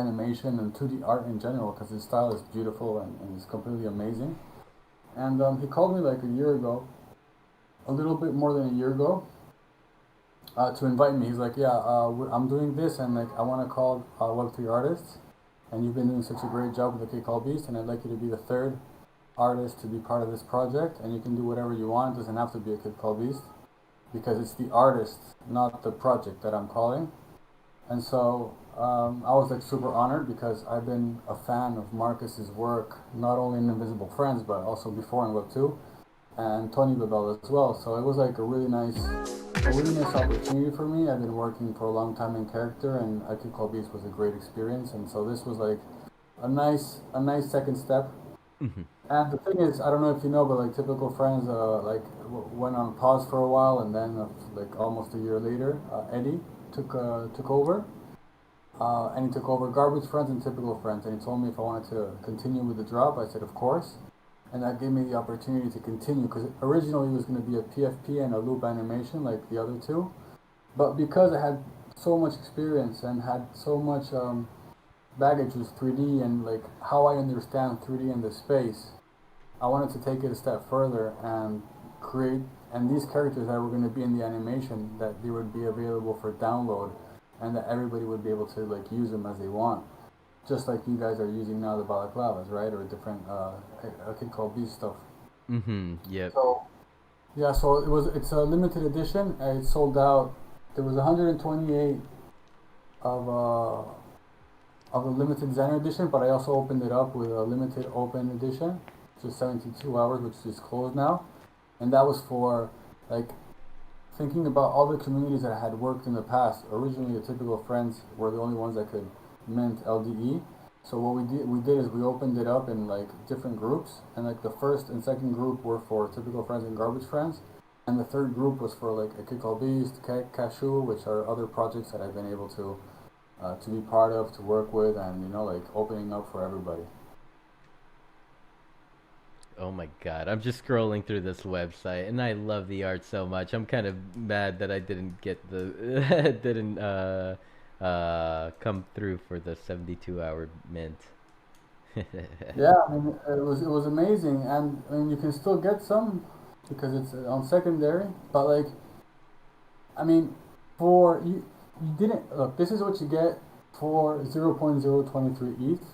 S2: animation and 2D art in general, because his style is beautiful and it's completely amazing. And he called me like a year ago, a little bit more than a year ago, to invite me. He's like, yeah, I'm doing this, and like I want to call Web3 artists, and you've been doing such a great job with the Kid Called Beast, and I'd like you to be the third artist to be part of this project, and you can do whatever you want. It doesn't have to be a Kid Called Beast, because it's the artist, not the project, that I'm calling. And so I was like super honored, because I've been a fan of Marcus's work, not only in Invisible Friends, but also before in Web 2, and Tony Babel as well. So it was like a really nice opportunity for me. I've been working for a long time in character, and I Could Call Beast was a great experience. And so this was like a nice second step.
S1: Mm-hmm.
S2: And the thing is, I don't know if you know, but like Typical Friends, went on pause for a while, and then like almost a year later, Eddie took over. And he took over Garbage Friends and Typical Friends, and he told me if I wanted to continue with the drop. I said, of course. And that gave me the opportunity to continue, because originally it was going to be a PFP and a loop animation like the other two. But because I had so much experience and had so much baggage with 3D and like how I understand 3D in the space, I wanted to take it a step further and create, and these characters that were going to be in the animation, that they would be available for download, and that everybody would be able to like use them as they want, just like you guys are using now the balaclavas, right, or different a Kid Called Beast stuff.
S1: Mm-hmm. Yep.
S2: So yeah, so it's a limited edition. It sold out. There was 128 of the limited designer edition, but I also opened it up with a limited open edition, which is 72 hours, which is closed now, and that was for like thinking about all the communities that I had worked in the past. Originally, the Typical Friends were the only ones that could mint LDE. So what we did is we opened it up in like different groups, and like the first and second group were for Typical Friends and Garbage Friends, and the third group was for like a Kid Called Beast, Cashew, which are other projects that I've been able to to be part of, to work with, and like opening up for everybody.
S1: Oh my god, I'm just scrolling through this website and I love the art so much. I'm kind of mad that I didn't get the didn't come through for the 72-hour mint.
S2: Yeah, I mean, it was amazing, and I mean, you can still get some because it's on secondary. But like, I mean, for you didn't look. This is what you get for 0.023 ETH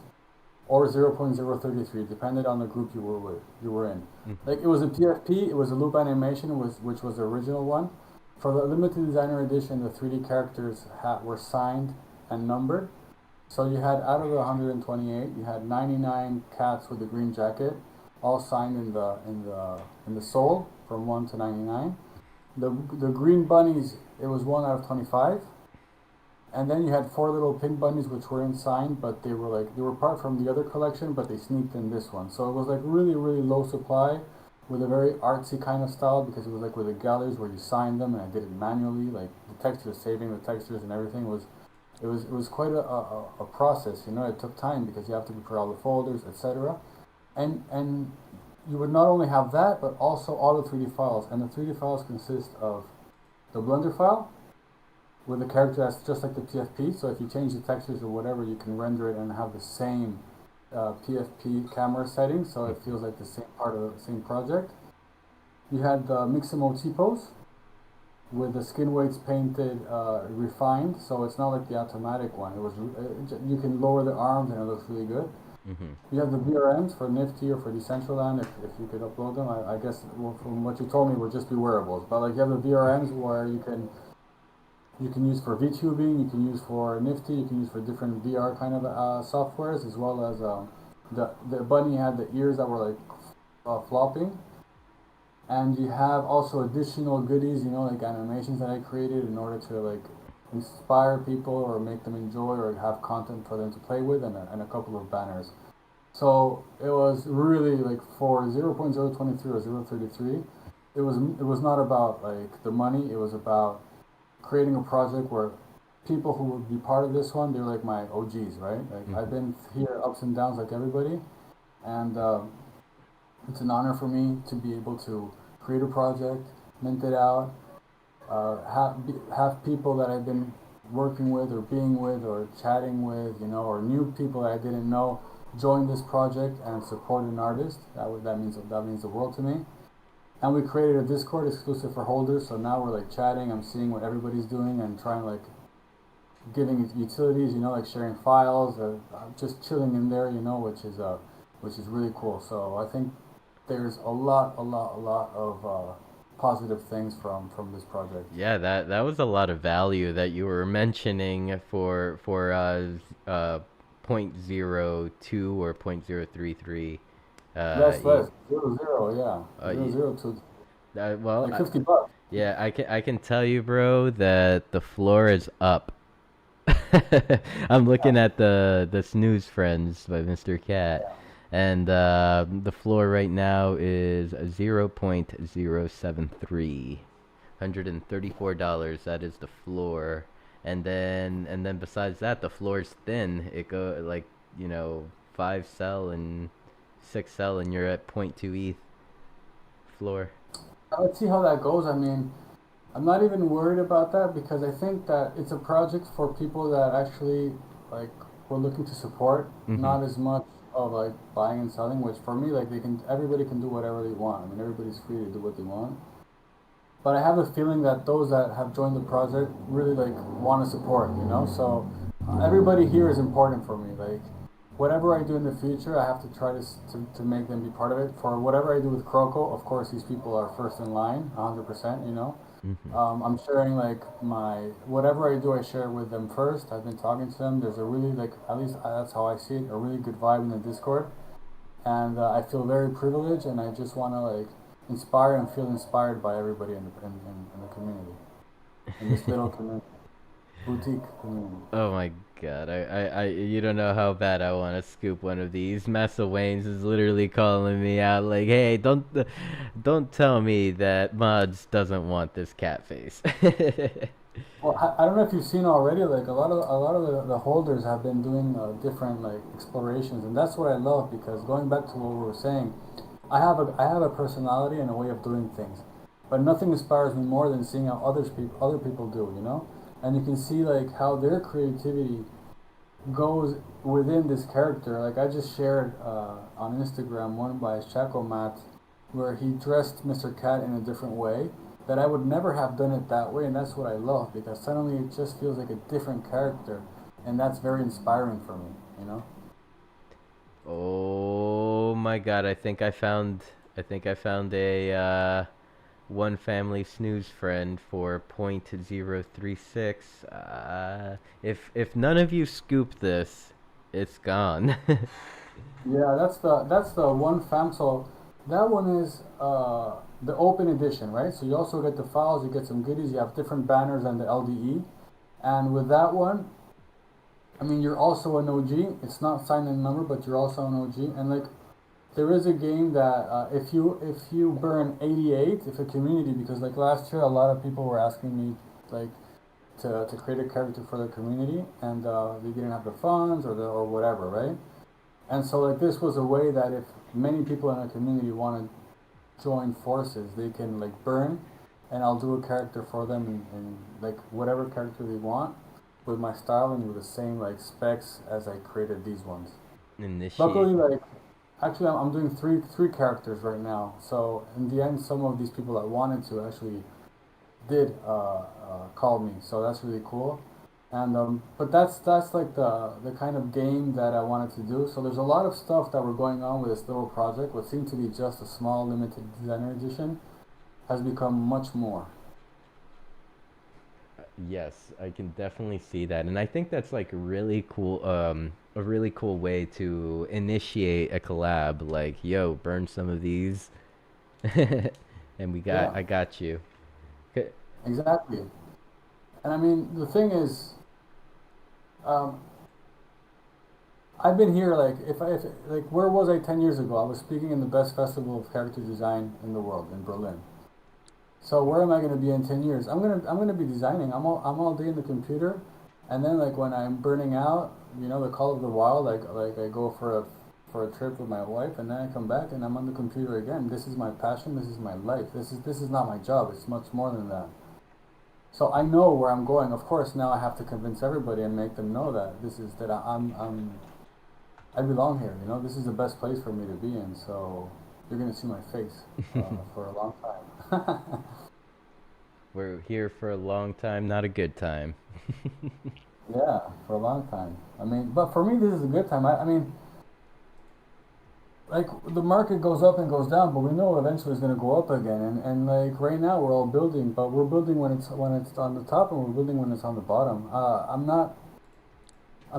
S2: or 0.033, depending on the group you were in.
S1: Mhm.
S2: Like it was a PFP, it was a loop animation, which was the original one. For the limited designer edition, the 3D characters were signed and numbered. So you had out of the 128, you had 99 cats with the green jacket, all signed in the soul from 1 to 99. The green bunnies, it was 1 out of 25. And then you had four little pink bunnies which weren't signed, but they were part from the other collection, but they sneaked in this one. So it was like really really low supply, with a very artsy kind of style because it was like with the galleries where you signed them, and I did it manually, like the textures, saving the textures and everything was. It was quite a process, It took time because you have to prepare all the folders, etc. And you would not only have that, but also all the 3D files. And the 3D files consist of the Blender file, with the character that's just like the PFP. So if you change the textures or whatever, you can render it and have the same PFP camera setting, so it feels like the same part of the same project. You had the Mixamo T-pose with the skin weights painted, refined, so it's not like the automatic one. You can lower the arms and it looks really good.
S1: Mhm.
S2: You have the VRMs for Nifty or for Decentraland, if you could upload them. I guess, well, from what you told me, would just be wearables. But like you have the VRMs where you can use for VTubing, you can use for Nifty, you can use for different VR kind of softwares, as well as the bunny had the ears that were like flopping. And you have also additional goodies, like animations that I created in order to like inspire people or make them enjoy or have content for them to play with, and a couple of banners. So it was really like for 0.023 or 0.33, it was not about like the money. It was about creating a project where people who would be part of this one, they're like my OGs, right? Like I've
S1: Mhm.
S2: been here ups and downs like everybody, and it's an honor for me to be able to create a project, mint it out, have people that I've been working with or being with or chatting with, or new people that I didn't know join this project and support an artist. That means the world to me. And we created a Discord exclusive for holders, so now we're like chatting. I'm seeing what everybody's doing and trying like giving utilities, like sharing files, just chilling in there, which is really cool. So I think there's a lot of positive things from this project.
S1: Yeah, that was a lot of value that you were mentioning for point zero 0.02 or 0.033.
S2: Less 0 0, yeah, 0
S1: Y
S2: 0 to
S1: well,
S2: like $50.
S1: yeah, I can tell you, bro, that the floor is up. I'm looking
S2: Yeah,
S1: at the snooze friends by Mr. Kat,
S2: yeah.
S1: and the floor right now is 0.073. $134. That is the floor. And then besides that, the floor's thin. It go like, 5 cell and 6 cell, and you're at point 0.2 ETH floor.
S2: Let's see how that goes. I mean, I'm not even worried about that because I think that it's a project for people that actually like we're looking to support,
S1: Mhm.
S2: not as much of like buying and selling. Which for me, like everybody can do whatever they want. I mean, everybody's free to do what they want. But I have a feeling that those that have joined the project really like want to support. So everybody here is important for me. Like whatever I do in the future, I have to try to make them be part of it. For whatever I do with Croco, of course, these people are first in line, 100%.
S1: Mhm.
S2: I'm sharing like my whatever I do, I share with them first. I've been talking to them. There's a really like at least that's how I see it, a really good vibe in the Discord, and I feel very privileged, and I just want to like inspire and feel inspired by everybody in the community, in this little community, boutique community.
S1: Oh my God, you don't know how bad I want to scoop one of these. Massa Wayne's is literally calling me out, like, "Hey, don't tell me that Mods doesn't want this cat face."
S2: Well, I don't know if you've seen already. Like a lot of the holders have been doing different like explorations, and that's what I love because going back to what we were saying, I have a personality and a way of doing things, but nothing inspires me more than seeing how other people do. And you can see like how their creativity goes within this character. Like I just shared on Instagram one by Chaco Matt where he dressed Mr. Kat in a different way that I would never have done it that way, and that's what I love because suddenly it just feels like a different character, and that's very inspiring for me.
S1: Oh my God, I think I found a one family snooze friend for .036. If none of you scoop this, it's gone.
S2: Yeah, that's the one fam. So that one is the open edition, right? So you also get the files, you get some goodies, you have different banners and the LDE. And with that one, I mean, you're also an OG. It's not signed in number, but you're also an OG. And like, there is a game that if you burn 88, if a community, because like last year, a lot of people were asking me like to create a character for their community, and they didn't have the funds or whatever, right? And so like this was a way that if many people in a community want to join forces, they can like burn, and I'll do a character for them in like whatever character they want with my style and with the same like specs as I created these ones.
S1: Initiate.
S2: Luckily, like actually I'm doing three characters right now. So in the end, some of these people that wanted to actually did call me. So that's really cool. And but that's like the kind of game that I wanted to do. So there's a lot of stuff that were going on with this little project. What seemed to be just a small limited designer edition has become much more.
S1: Yes, I can definitely see that. And I think that's like really cool, a really cool way to initiate a collab. Like, yo, burn some of these. And
S2: Yeah,
S1: I got you. 'Kay.
S2: exactly. And I mean the thing is, um, I've been here like if like where was I 10 years ago? I was speaking in the best festival of character design in the world in Berlin. So where am I going to be in 10 years? I'm gonna be designing. I'm all day in the computer, and then like when I'm burning out, the call of the wild. Like I go for a trip with my wife, and then I come back and I'm on the computer again. This is my passion. This is my life. This is not my job. It's much more than that. So I know where I'm going. Of course, now I have to convince everybody and make them know that this is that I belong here. This is the best place for me to be in. So you're gonna see my face for a long time.
S1: We're here for a long time, not a good time.
S2: Yeah, for a long time. I mean, but for me, this is a good time. I mean, like the market goes up and goes down, but we know eventually it's going to go up again. And like right now, we're all building, but we're building when it's on the top, and we're building when it's on the bottom. I'm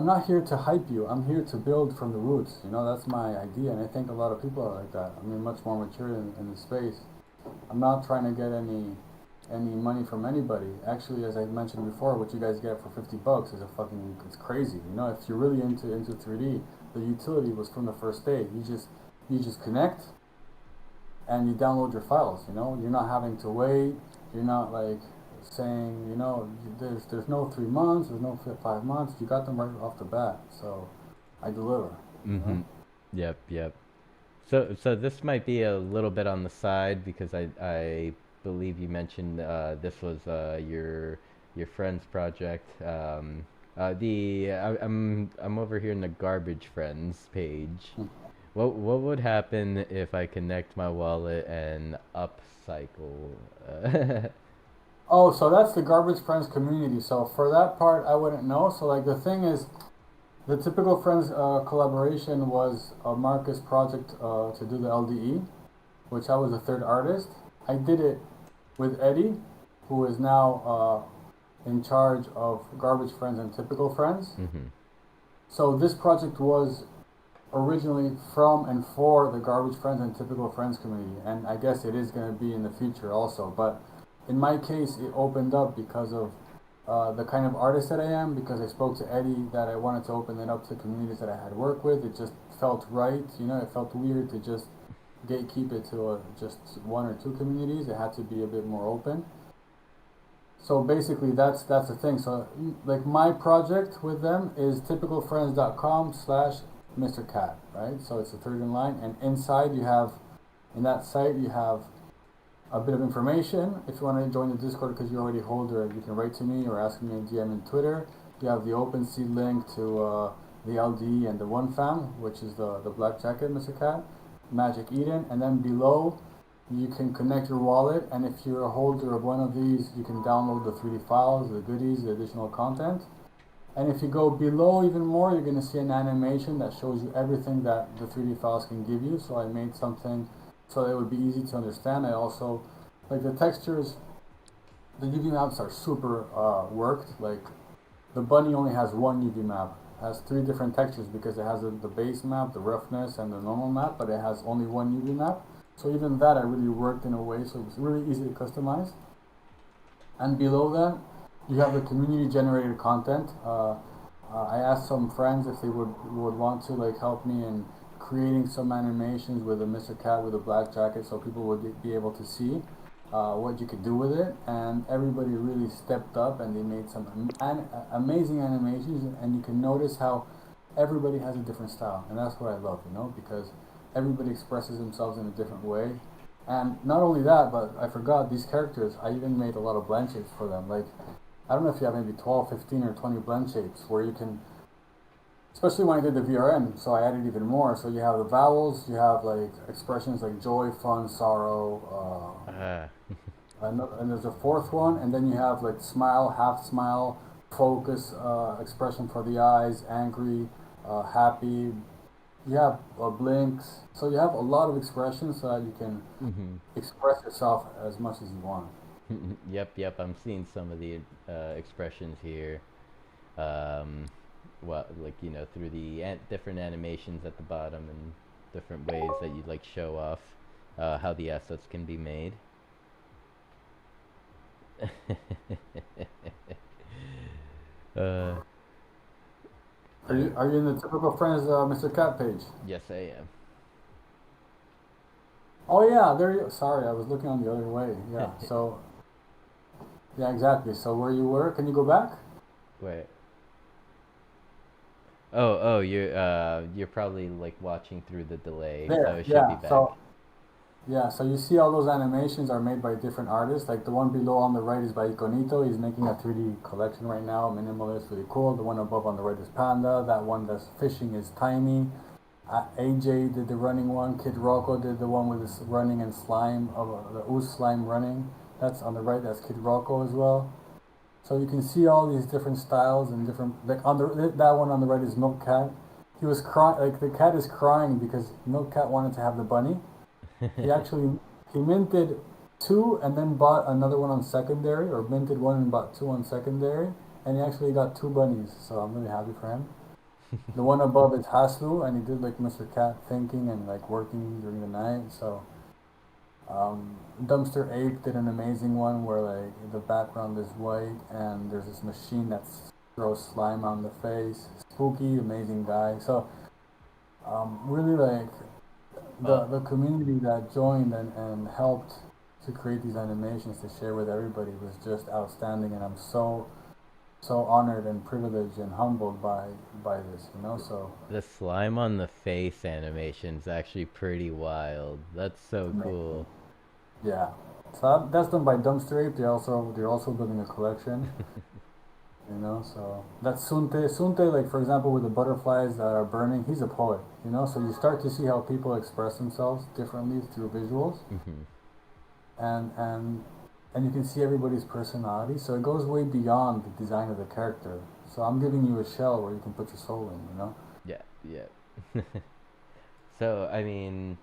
S2: not here to hype you. I'm here to build from the roots. That's my idea, and I think a lot of people are like that. I mean, much more mature in the space. I'm not trying to get any money from anybody. Actually, as I mentioned before, what you guys get for $50 is it's crazy. If you're really into 3D, the utility was from the first day. You just connect and you download your files. You're not having to wait. You're not like saying, there's no 3 months, there's no 5 months. You got them right off the bat. So I deliver. You know.
S1: Mm-hmm. Yep, yep. So this might be a little bit on the side because I believe you mentioned this was your friend's project. I'm over here in the garbage friends page. What would happen if I connect my wallet and upcycle?
S2: Oh, so that's the Garbage Friends community. So for that part, I wouldn't know. So like the thing is, the typical Friends collaboration was a Marcus project to do the LDE, which I was the third artist. I did it with Eddie, who is now in charge of Garbage Friends and Typical Friends.
S1: Mm-hmm.
S2: So this project was originally from and for the Garbage Friends and Typical Friends community, and I guess it is going to be in the future also. But in my case, it opened up because of the kind of artist that I am, because I spoke to Eddie that I wanted to open it up to communities that I had worked with. It just felt right, you know. It felt weird to just gatekeep it to just one or two communities. It had to be a bit more open. So basically, that's the thing. So like my project with them is typicalfriends.com/Mr.Kat, right? So it's the third in line, and inside you have, in that site you have a bit of information. If you want to join the Discord because you already hold it, you can write to me or ask me in DM in Twitter. You have the OpenSea link to the LD and the One Fam, which is the Black Jacket, Mr. Kat, Magic Eden, and then below you can connect your wallet, and if you're a holder of one of these, you can download the 3D files, the goodies, the additional content. And if you go below even more, you're going to see an animation that shows you everything that the 3D files can give you. So I made something so that it would be easy to understand. I also, like the textures, the UV maps are super worked. Like the bunny only has one UV map. It has 3 different textures because it has the base map, the roughness, and the normal map, but it has only one UV map. So even that I really worked in a way so it's really easy to customize. And below that, you have the community generated content. I asked some friends if they would want to like help me in creating some animations with a Mr. Kat with a black jacket so people would be able to see what you could do with it. And everybody really stepped up and they made some amazing animations, and you can notice how everybody has a different style, and that's what I love, you know, because everybody expresses themselves in a different way. And not only that, but I forgot these characters, I even made a lot of blend shapes for them. Like, I don't know if you have maybe 12, 15, or 20 blend shapes where you can, especially when I did the VRN, so I added even more. So you have the vowels, you have like expressions like joy, fun, sorrow, and there's a fourth one, and then you have like smile, half smile, focus, expression for the eyes, angry, happy. You have blinks, so you have a lot of expressions so that you can express yourself as much as you want.
S1: Yep. I'm seeing some of the expressions here. Well, like through the different animations at the bottom and different ways that you like show off how the assets can be made. uh,
S2: Are you in the typical friends Mr. Kat page?
S1: yes, I am.
S2: Oh yeah, there you. Sorry, I was looking on the other way. Yeah, so yeah, exactly. So where you were? Can you go back?
S1: Wait. Oh, you're probably like watching through the delay, so
S2: There.
S1: it should be
S2: Yeah.
S1: back.
S2: So yeah, so you see all those animations are made by different artists. Like the one below on the right is by Iconito. He's making a 3D collection right now. Minimalist, really cool. The one above on the right is Panda. That one that's fishing is Tiny. AJ did the running one. Kid Rocco did the one with this running and slime, the ooze slime running. That's on the right. That's Kid Rocco as well. So you can see all these different styles and different. Like on that one on the right is Milk Cat. He was crying. Like the cat is crying because Milk Cat wanted to have the bunny. He minted 2 and then bought another one on secondary, or minted 1 and bought 2 on secondary, and he actually got 2 bunnies. So I'm really happy for him. The one above is Haslu, and he did like Mr. Kat thinking and like working during the night. So Dumpster Ape did an amazing one where like the background is white and there's this machine that throws slime on the face. Spooky, amazing guy. So really like the community that joined and helped to create these animations to share with everybody was just outstanding, and I'm so honored and privileged and humbled by this, you know. So
S1: The slime on the face animation's actually pretty wild. That's so cool.
S2: yeah, so that's done by Dumpster Ape. They're also building a collection, you know. So that's Sunte, like for example with the butterflies that are burning, he's a poet, you know. So you start to see how people express themselves differently through visuals,
S1: Hmm.
S2: and and and you can see everybody's personality. So it goes way beyond the design of the character. So I'm giving you a shell where you can put your soul in, you know.
S1: Yeah. So, I mean,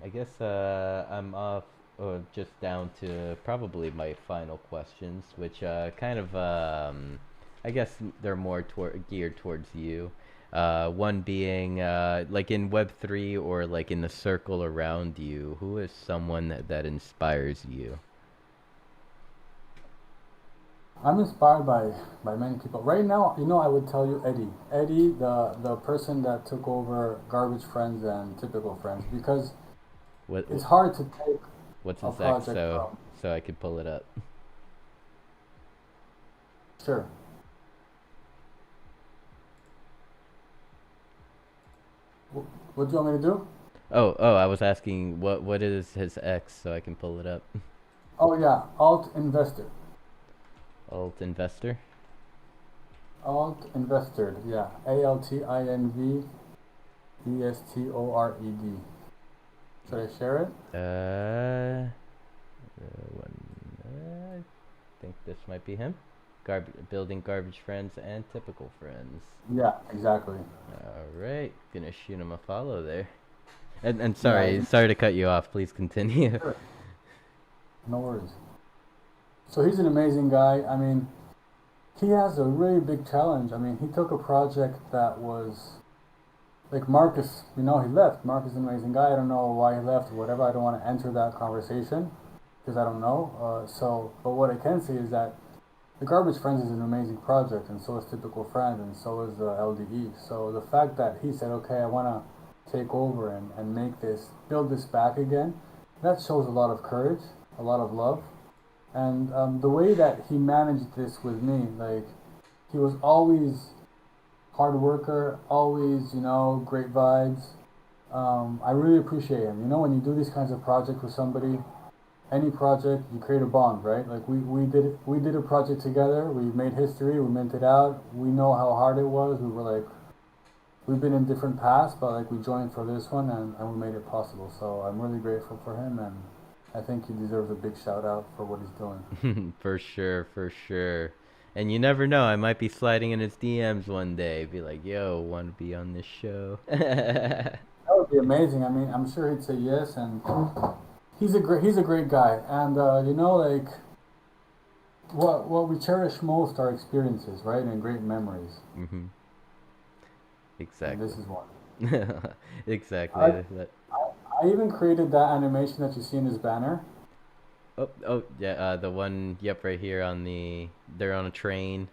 S1: I guess I'm off, or just down to probably my final questions, which kind of, I guess they're more geared towards you. One being, like in Web3 or like in the circle around you, who is someone that inspires you?
S2: I'm inspired by many people. Right now, I would tell you Eddie. Eddie, the person that took over Garbage Friends and Typical Friends, because
S1: What,
S2: it's
S1: what
S2: hard to take
S1: what's
S2: a
S1: his X
S2: project from.
S1: so I could pull it up?
S2: Sure. What do you want me to do?
S1: Oh, I was asking what is his X so I can pull it up.
S2: Oh yeah, Alt Investor.
S1: Alt investor.
S2: Alt Invested. Yeah, ALTINVESTORED. Should I share it?
S1: I think this might be him. Building garbage friends and typical friends.
S2: Yeah, exactly.
S1: All right, gonna shoot him a follow there. And
S2: Yeah,
S1: sorry to cut you off. Please continue.
S2: sure. No worries. So he's an amazing guy. I mean, he has a really big challenge. I mean, he took a project that was like Marcus, he left. Marcus is an amazing guy. I don't know why he left or whatever. I don't want to enter that conversation because I don't know. But what I can say is that the Garbage Friends is an amazing project, and so is Typical Friends, and so is the LDE. So the fact that he said, okay, I want to take over and build this back again, that shows a lot of courage, a lot of love. And the way that he managed this with me, like, he was always hard worker, always, great vibes. I really appreciate him. When you do these kinds of projects with somebody, any project, you create a bond, right? Like we did a project together. We made history. We minted out. We know how hard it was. We were like, we've been in different paths, but like we joined for this one, and we made it possible. So I'm really grateful for him, and I think he deserves a big shout out for what he's doing.
S1: For sure, for sure. And you never know, I might be sliding in his DMs one day. Be like, yo, want to be on this show?
S2: That would be amazing. I mean, I'm sure he'd say yes, and he's a great guy. And like what we cherish most are experiences, right, and great memories.
S1: Mm-hmm.
S2: And
S1: Exactly.
S2: this is one.
S1: Exactly.
S2: I, I even created that animation that you see in his banner.
S1: Oh, yeah. The one. Yep, right here on the. They're on a train.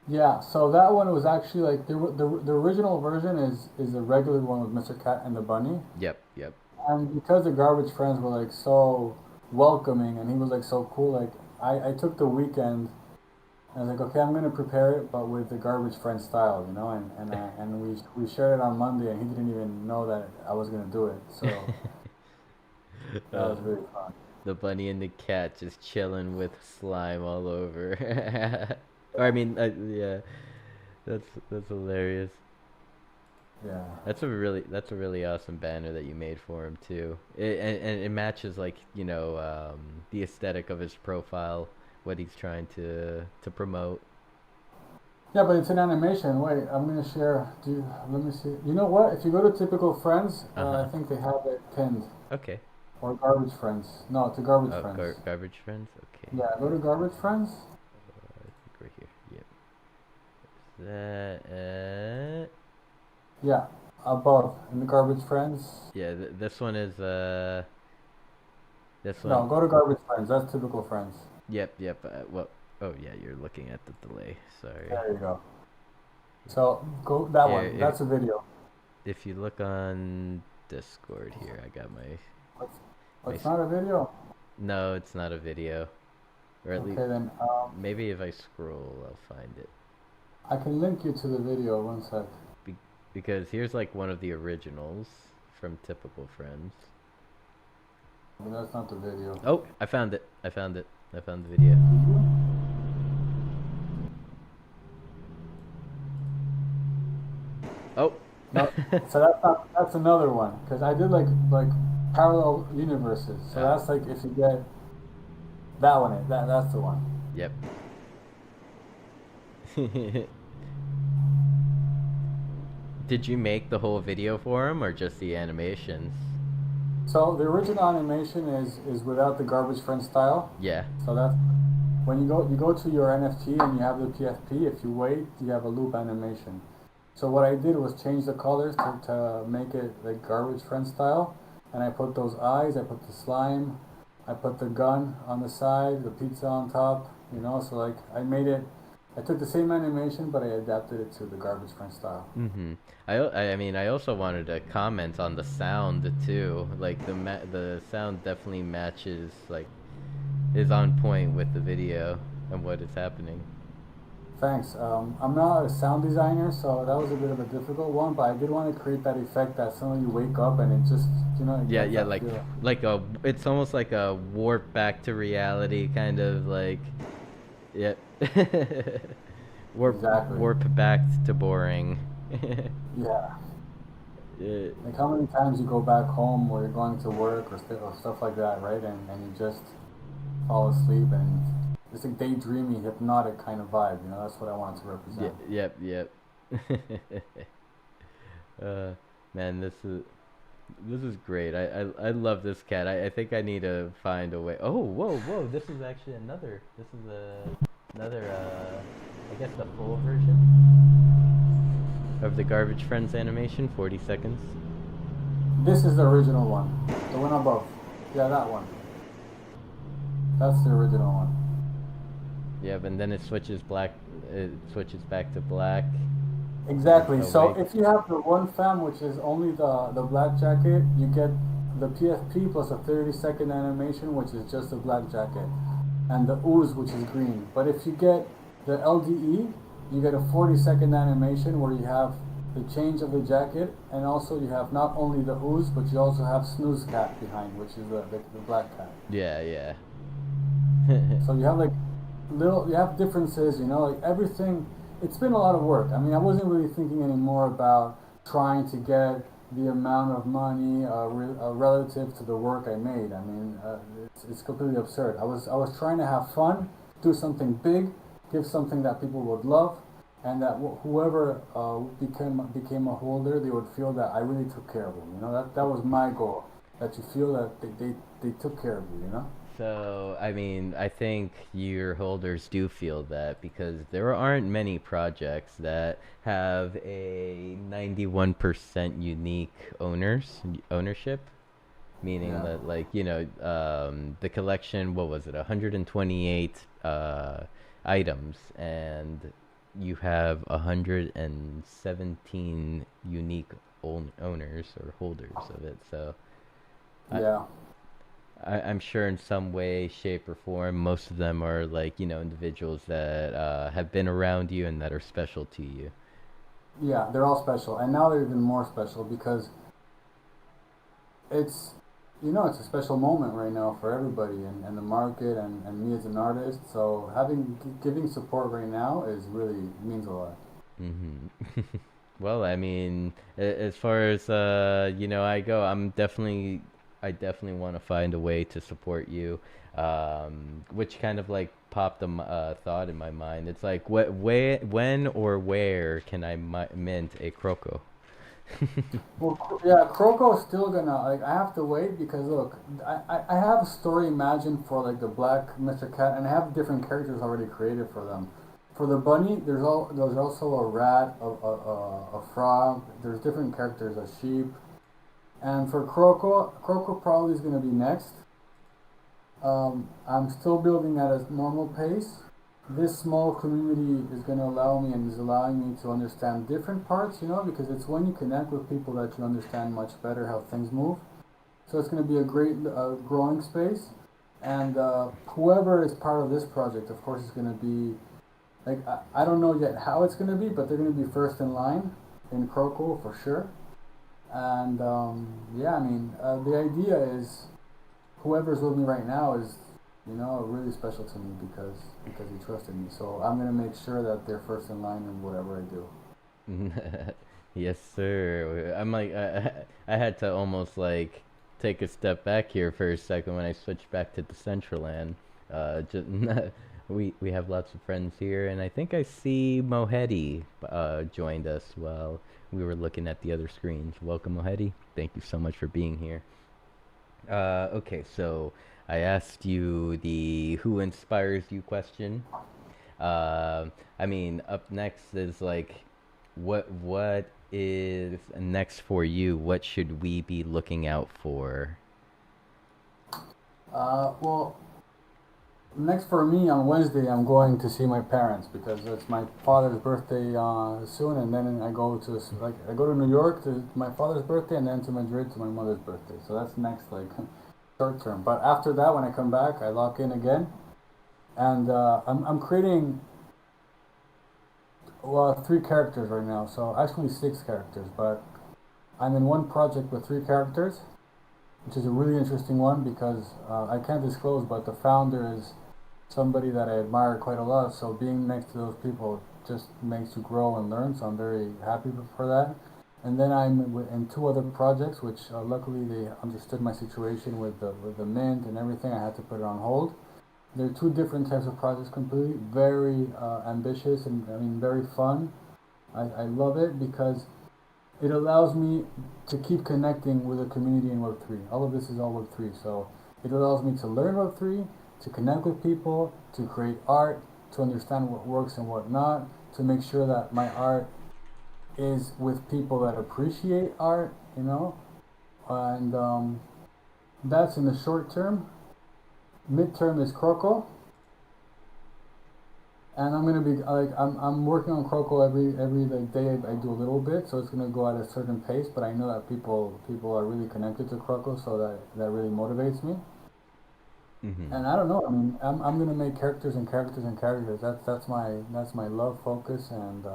S2: Yeah, so that one was actually like the original version is the regular one with Mr. Kat and the bunny,
S1: Yep, yep.
S2: and because the Garbage Friends were like so welcoming and he was like so cool, like I took the weekend and I was like, okay, I'm gonna prepare it, but with the Garbage Friend style, and we shared it on Monday, and he didn't even know that I was gonna do it, so that
S1: uh,
S2: was really fun.
S1: the bunny and the cat just chilling with slime all over. Or I mean, yeah, that's hilarious.
S2: Yeah.
S1: That's a really awesome banner that you made for him too. And it matches like the aesthetic of his profile, what he's trying to promote.
S2: Yeah, but it's an animation. Wait, I'm gonna share. Let me see. You know what? If you go to Typical Friends,
S1: Uh
S2: I
S1: huh.
S2: think they have it pinned.
S1: Okay.
S2: Or Garbage Friends. No, to Garbage
S1: Oh,
S2: Friends.
S1: garbage friends. Okay.
S2: Yeah, go to Garbage Friends.
S1: I think we're here. Yep. That.
S2: Yeah, above in the Garbage Friends.
S1: Yeah. This one is this
S2: No,
S1: one.
S2: go to Garbage Friends. That's Typical Friends.
S1: Yep. Yep. Well. Oh yeah. You're looking at the delay. Sorry.
S2: There you go. So go that
S1: Here,
S2: one. That's a video.
S1: if you look on Discord here, I got
S2: What's,
S1: my.
S2: what's not a video?
S1: No, it's not a video. Or at least
S2: Okay, then
S1: maybe if I scroll, I'll find it.
S2: I can link you to the video. One sec.
S1: Be- because here's like one of the originals from Typical Friends.
S2: But that's not the video.
S1: Oh, I found it. I found it. I found the video. Oh.
S2: No, so that's another one because I did like parallel universes. So
S1: Ah,
S2: that's like if you get that one, that's the one.
S1: yep. Did you make the whole video for him or just the animations?
S2: So the original animation is without the Garbage Friend style.
S1: Yeah.
S2: So that's when you go to your NFT and you have the PFP. If you wait, you have a loop animation. So what I did was change the colors to make it like Garbage Friend style, and I put those eyes, I put the slime, I put the gun on the side, the pizza on top, you know. So like I took the same animation, but I adapted it to the Garbage Friend style.
S1: Mm-hmm. I mean, I also wanted to comment on the sound too. Like the sound definitely matches, like, is on point with the video and what is happening.
S2: Thanks. I'm not a sound designer, so that was a bit of a difficult one, but I did want to create that effect that suddenly you wake up and it just, you know, it
S1: Yeah,
S2: gets
S1: yeah,
S2: that feel.
S1: like a, it's almost like a warp back to reality kind of like, yep.
S2: Exactly.
S1: Warp back to boring.
S2: Yeah.
S1: Uh,
S2: Like how many times you go back home or you're going to work or stuff like that, right? And you just fall asleep and it's a daydreamy, hypnotic kind of vibe. You know, that's what I wanted to
S1: yeah,
S2: represent.
S1: yep. uh, man, this is great. I love this cat. I think I need to find a way. Oh, whoa! This is actually another. This is another. I guess the full version of the Garbage Friends animation. 40 seconds.
S2: This is the original one, the one above. Yeah, that one. That's the original one.
S1: Yeah, and then it switches black. It switches back to black.
S2: Exactly. So
S1: Awake.
S2: if you have the one fam, which is only the black jacket, you get the PFP plus a 30-second animation, which is just a black jacket, and the ooze, which is green. But if you get the LDE, you get a 40-second animation where you have the change of the jacket, and also you have not only the ooze, but you also have snooze cat behind, which is the black cat.
S1: Yeah.
S2: So you have like you have differences, you know, like everything. It's been a lot of work. I mean, I wasn't really thinking anymore about trying to get the amount of money relative to the work I made. I mean, it's completely absurd. I was trying to have fun, do something big, give something that people would love, and that whoever became a holder, they would feel that I really took care of them. You know, that was my goal. That you feel that they took care of you. You know.
S1: So, I mean, I think your holders do feel that because there aren't many projects that have a 91% unique ownership, meaning
S2: Yeah.
S1: that, like, the collection, what was it, 128 items, and you have 117 unique owners or holders of it. So, I,
S2: Yeah.
S1: I'm sure in some way, shape, or form, most of them are like, individuals that have been around you and that are special to you.
S2: Yeah, they're all special, and now they're even more special because it's it's a special moment right now for everybody and the market and me as an artist. So giving support right now is really means a lot.
S1: Hmm. Well, I mean, as far as I go, I definitely want to find a way to support you, which kind of like popped a thought in my mind. It's like, when or where can I mint a croco?
S2: Well, yeah, Kroko's still gonna like. I have to wait because look, I have a story imagined for like the black Mr.Kat, and I have different characters already created for them. For the bunny, there's also a rat, a frog. There's different characters, a sheep, and for Kroko probably is gonna be next. I'm still building at a normal pace. This small community is going to allow me and is allowing me to understand different parts, because it's when you connect with people that you understand much better how things move. So it's going to be a great growing space. And whoever is part of this project, of course, is going to be like, I don't know yet how it's going to be, but they're going to be first in line in Kroko for sure. And yeah, I mean, the idea is whoever's with me right now is really special to me because he trusted me. So I'm gonna make sure that they're first in line in whatever I do.
S1: Yes, sir. I'm like, I had to almost like take a step back here for a second when I switched back to Decentraland. Just we have lots of friends here, and I think I see Mohedi joined us while we were looking at the other screens. Welcome, Mohedi. Thank you so much for being here. Okay, so I asked you the who inspires you question. I mean, up next is like, what is next for you? What should we be looking out for?
S2: Well, Next for me on Wednesday, I'm going to see my parents because it's my father's birthday soon, and then I go to New York to my father's birthday, and then to Madrid to my mother's birthday. So that's next like short term. But after that, when I come back, I lock in again, and I'm creating three characters right now. So actually six characters, but I'm in one project with three characters, which is a really interesting one because I can't disclose, but the founder is somebody that I admire quite a lot. So being next to those people just makes you grow and learn. So I'm very happy for that. And then I'm in two other projects, which luckily they understood my situation with the mint and everything. I had to put it on hold. They're two different types of projects, completely very ambitious and I mean very fun. I love it because it allows me to keep connecting with the community in Web3. All of this is all Web3, so it allows me to learn Web3, to connect with people, to create art, to understand what works and what not, to make sure that my art is with people that appreciate art, and that's in the short term. Midterm is Croco, and I'm gonna be like I'm working on Croco every like day. I do a little bit, so it's gonna go at a certain pace. But I know that people are really connected to Croco, so that really motivates me.
S1: Hmm.
S2: And I don't know. I mean, I'm gonna make characters and characters and characters. That's my love focus, and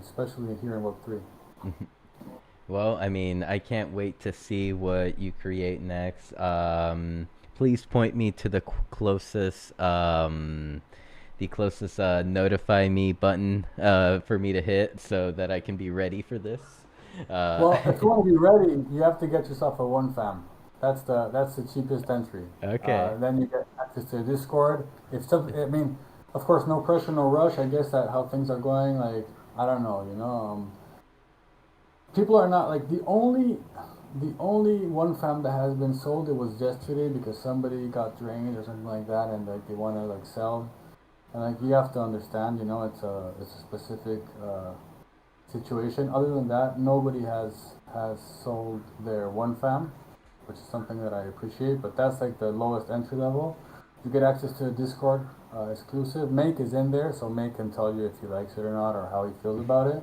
S2: especially here in Web3.
S1: Well, I mean, I can't wait to see what you create next. Please point me to the closest notify me button for me to hit so that I can be ready for this. Uh,
S2: Well, if you want to be ready, you have to get yourself a one fam. That's the cheapest entry.
S1: okay.
S2: Then you get access to Discord. If some, I mean, of course, no pressure, no rush. I guess that how things are going. Like I don't know, people are not like the only one fam that has been sold. It was yesterday because somebody got drained or something like that, and like they want to like sell. And like you have to understand, it's a specific situation. Other than that, nobody has sold their one fam, which is something that I appreciate. But that's like the lowest entry level. You get access to a Discord exclusive. Make is in there, so Make can tell you if he likes it or not or how he feels about it.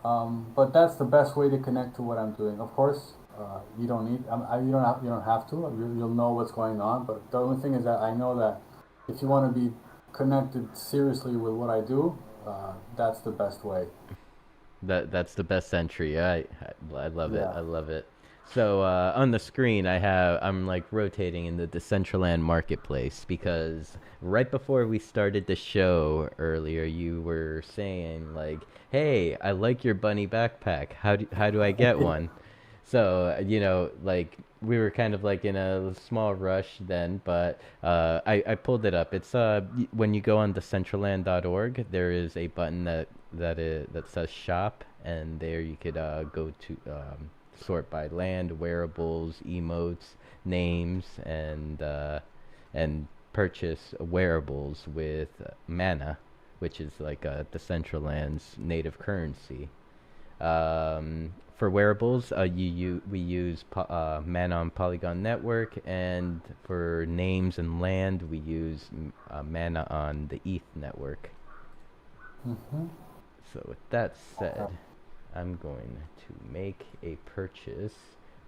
S2: But that's the best way to connect to what I'm doing. Of course, you don't need you don't have to. You'll know what's going on. But the only thing is that I know that if you want to be connected seriously with what I do, that's the best way.
S1: That's the best entry. I love it.
S2: Yeah.
S1: I love it. So on the screen, I'm like rotating in the Decentraland marketplace because right before we started the show earlier, you were saying like, "Hey, I like your bunny backpack. How do I get one?" So like we were kind of like in a small rush then, but I pulled it up. It's when you go on decentraland.org, there is a button that says shop, and there you could go to sort by land, wearables, emotes, names, and purchase wearables with mana, which is like Decentraland's native currency. For wearables, we use mana on Polygon Network, and for names and land, we use mana on the ETH network.
S2: Mm-hmm.
S1: So with that
S2: Okay.
S1: said, I'm going to make a purchase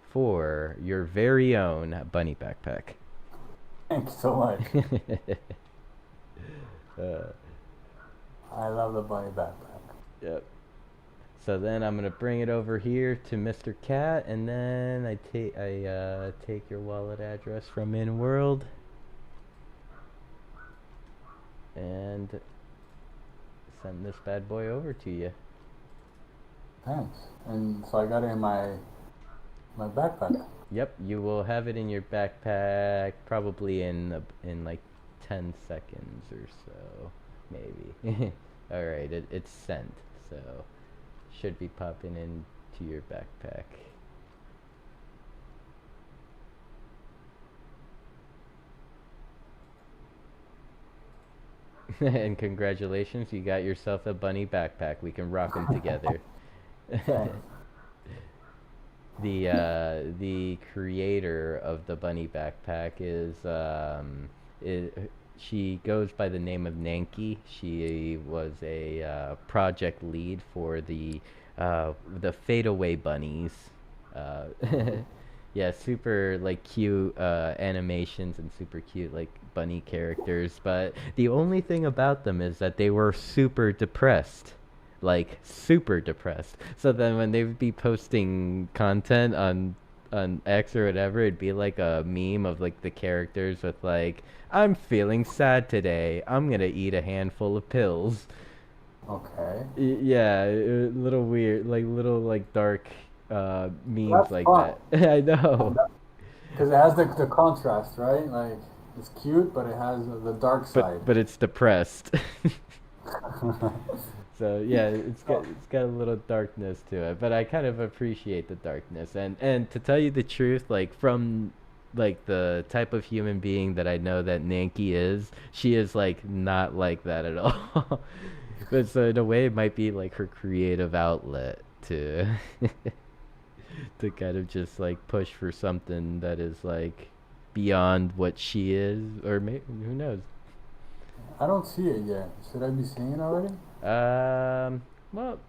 S1: for your very own bunny backpack.
S2: Thank you so much.
S1: uh,
S2: I love the bunny backpack.
S1: yep. So then I'm gonna bring it over here to Mr. Kat, and then I take your wallet address from in world and send this bad boy over to you.
S2: Thanks. And so I got it in my backpack.
S1: Yep, you will have it in your backpack probably in like 10 seconds or so, maybe. All right, it's sent, so should be popping into your backpack. And congratulations, you got yourself a bunny backpack. We can rock them together.
S2: Thanks.
S1: The creator of the bunny backpack is she goes by the name of Nanki. She was a project lead for the Fadeaway Bunnies. Uh,
S2: Mhm.
S1: yeah, super like cute animations and super cute like bunny characters. But the only thing about them is that they were super depressed, like super depressed. So then when they would be posting content on X or whatever, it'd be like a meme of like the characters with like, "I'm feeling sad today. I'm gonna eat a handful of pills."
S2: Okay.
S1: Yeah, little weird, like little like dark memes
S2: That's
S1: like
S2: fun.
S1: that. I know.
S2: Because it has the contrast, right? Like, it's cute, but it has the dark side.
S1: But it's depressed. So yeah,
S2: So,
S1: it's got a little darkness to it, but I kind of appreciate the darkness. And to tell you the truth, like from like the type of human being that I know that Nanki is, she is like not like that at all. But so in a way, it might be like her creative outlet to to kind of just like push for something that is like beyond what she is, or maybe who knows.
S2: I don't see it yet. Should I be seeing it already?
S1: Well,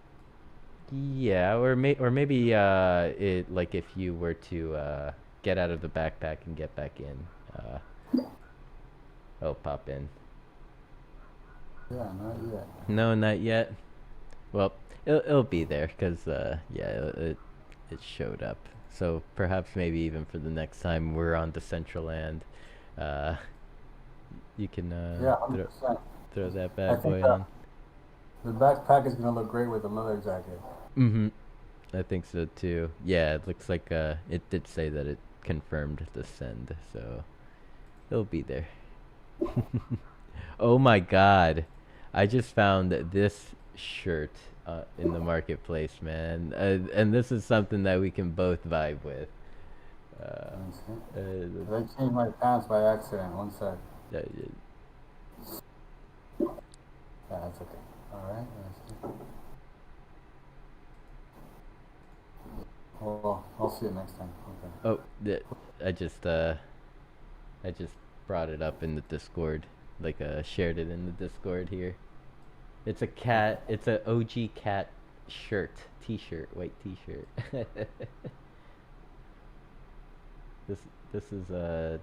S1: yeah, or maybe it like if you were to get out of the backpack and get back in, uh, it'll pop in.
S2: Yeah, not yet.
S1: No, not yet. Well, it'll be there because yeah, it showed up. So perhaps maybe even for the next time we're on Decentraland, uh, you can
S2: Yeah, 100%.
S1: throw that
S2: I
S1: bad
S2: think
S1: boy on.
S2: the backpack is gonna look great with the leather jacket.
S1: Mm-hmm. I think so too. Yeah, it looks like it did say that it confirmed the send, so it'll be there. Oh my god. I just found this shirt in the marketplace, man. And this is something that we can both vibe with. Uh,
S2: Let me see.
S1: uh,
S2: I changed my pants by accident. One sec.
S1: uh,
S2: Yeah, that's okay. All right. Let's see. Well, I'll see you next time. Okay.
S1: oh, I just I just brought it up in the Discord, like shared it in the Discord here. It's a cat. It's a OG cat shirt, T-shirt, white T-shirt. this this is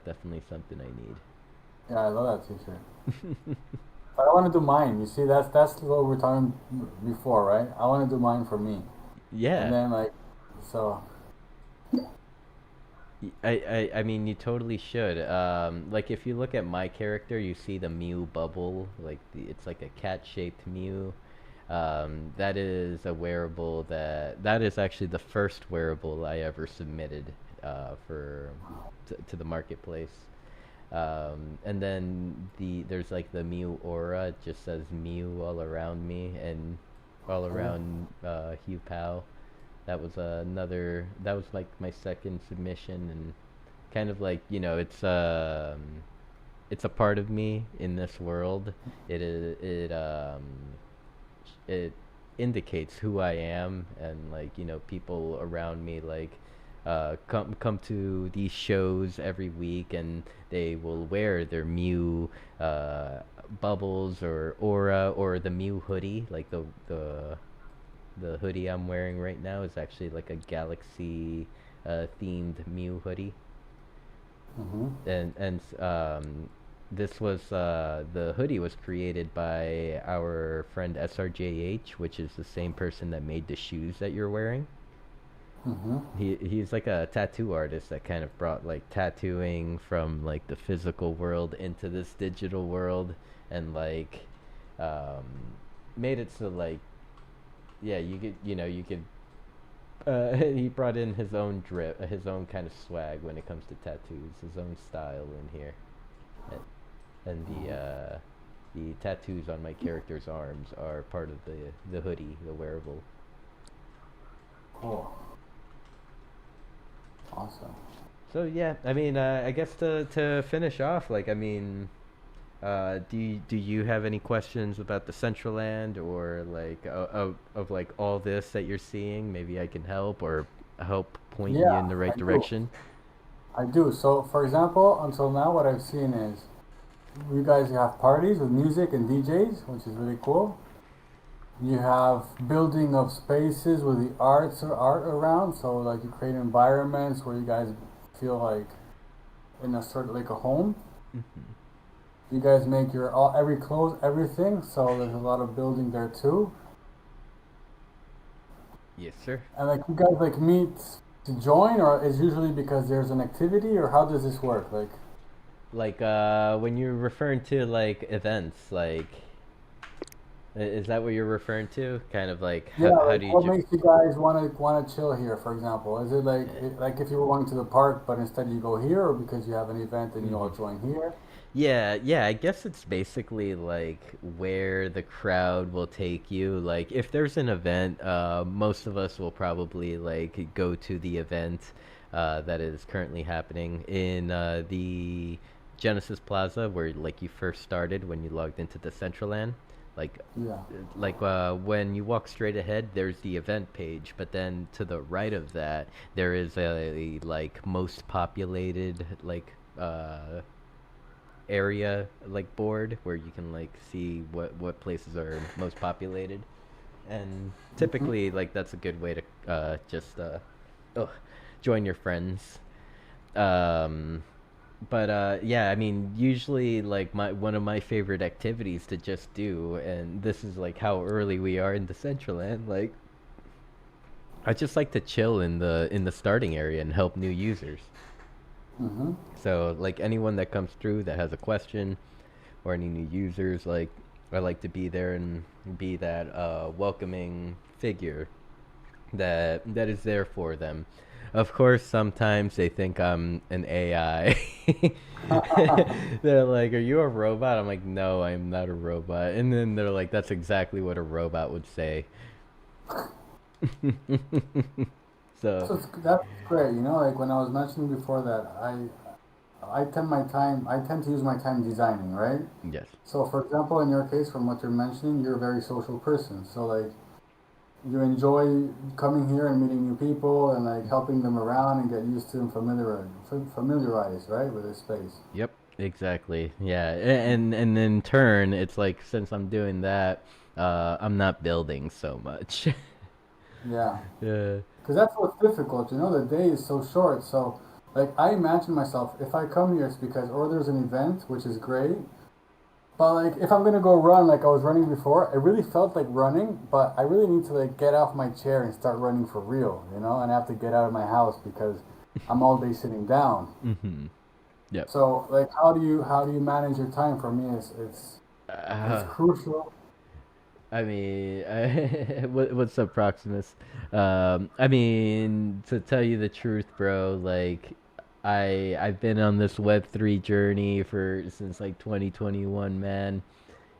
S1: definitely something I
S2: Yeah, I love that T-shirt.
S1: need.
S2: But I want to do mine. You see, that's what we were talking before, right? I want to do mine for me, and
S1: Yeah.
S2: then like, so
S1: I mean, you totally should. Like if you look at my character, you see the Mew bubble, like it's like a cat-shaped Mew. That is a wearable that is actually the first wearable I ever submitted for to the marketplace. And then there's like the Mew aura. It just says Mew all around me and all
S2: okay.
S1: around Hugh Pow. That was another. That was like my second submission, and kind of like it's a part of me in this world. It indicates who I am, and like people around me like come to these shows every week, and they will wear their Mew uh, bubbles or aura or the Mew hoodie, like the hoodie I'm wearing right now is actually like a galaxy themed Mew hoodie,
S2: Mhm.
S1: and this was the hoodie was created by our friend SRJH, which is the same person that made the shoes that you're wearing.
S2: Mhm.
S1: He's like a tattoo artist that kind of brought like tattooing from like the physical world into this digital world, and like um, made it so like yeah you could he brought in his own drip, his own kind of swag when it comes to tattoos, his own style in here, and, and the tattoos on my character's arms are part of the hoodie, the wearable.
S2: Cool. Awesome.
S1: So yeah, I mean, I guess to finish off, like, I mean, do you have any questions about the Central Land or like of like all this that you're seeing? Maybe I can help or help point you
S2: Yeah,
S1: in the right
S2: I do.
S1: direction.
S2: I do. So, for example, until now, what I've seen is you guys have parties with music and DJs, which is really cool. You have building of spaces with the art around, so like you create environments where you guys feel like in a sort of like a home.
S1: Hmm.
S2: You guys make your all every clothes, everything, so there's a lot of building there too.
S1: Yes, sir.
S2: And like you guys like meet to join, or is usually because there's an activity, or how does this work? Like,
S1: Like when you're referring to like events, like is that what you're referring to? Kind of like
S2: yeah,
S1: how
S2: like
S1: do you
S2: what makes you guys want to chill here, for example? Is it like like if you were going to the park, but instead you go here, or because you have an event and you all
S1: Mhm.
S2: join here?
S1: Yeah, yeah, I guess it's basically like where the crowd will take you. Like if there's an event, most of us will probably like go to the event that is currently happening in the Genesis Plaza where like you first started when you logged into Decentraland. Like
S2: Yeah.
S1: when you walk straight ahead, there's the event page, but then to the right of that, there is a like most populated area like board where you can like see what places are most populated, and
S2: Hmm.
S1: typically like that's a good way to just ugh, join your friends. um but yeah, I mean usually like my one of my favorite activities to just do, and this is like how early we are in Decentraland, like I just like to chill in the starting area and help new users.
S2: Hmm.
S1: So like anyone that comes through that has a question or any new users, like I like to be there and be that welcoming figure that is there for them. Of course, sometimes they think I'm an AI. They're like, "Are you a robot?" I'm like, "No, I'm not a robot." And then they're like, "That's exactly what a robot would say." So,
S2: That's great. You know, like when I was mentioning before that I tend to use my time designing, right?
S1: yes.
S2: So for example, in your case, from what you're mentioning, you're a very social person. So like you enjoy coming here and meeting new people and like helping them around and get used to and familiarize, right, with this space.
S1: Yep, exactly. Yeah, and in turn, it's like since I'm doing that, I'm not building so much.
S2: Yeah.
S1: Yeah.
S2: Because that's what's difficult. You know, the day is so short. So, like, I imagine myself, if I come here, it's because, or there's an event, which is great. But, like, if I'm going to go run like I was running before, it really felt like running, but I really need to, like, get off my chair and start running for real, you know? And I have to get out of my house because I'm all day sitting down.
S1: Mm-hmm. Yep.
S2: So, like, how do you manage your time? For me, it's
S1: Uh,
S2: crucial.
S1: I mean, what's up, Proximus? I mean, to tell you the truth, bro, like I've been on this Web3 journey for since like 2021, man.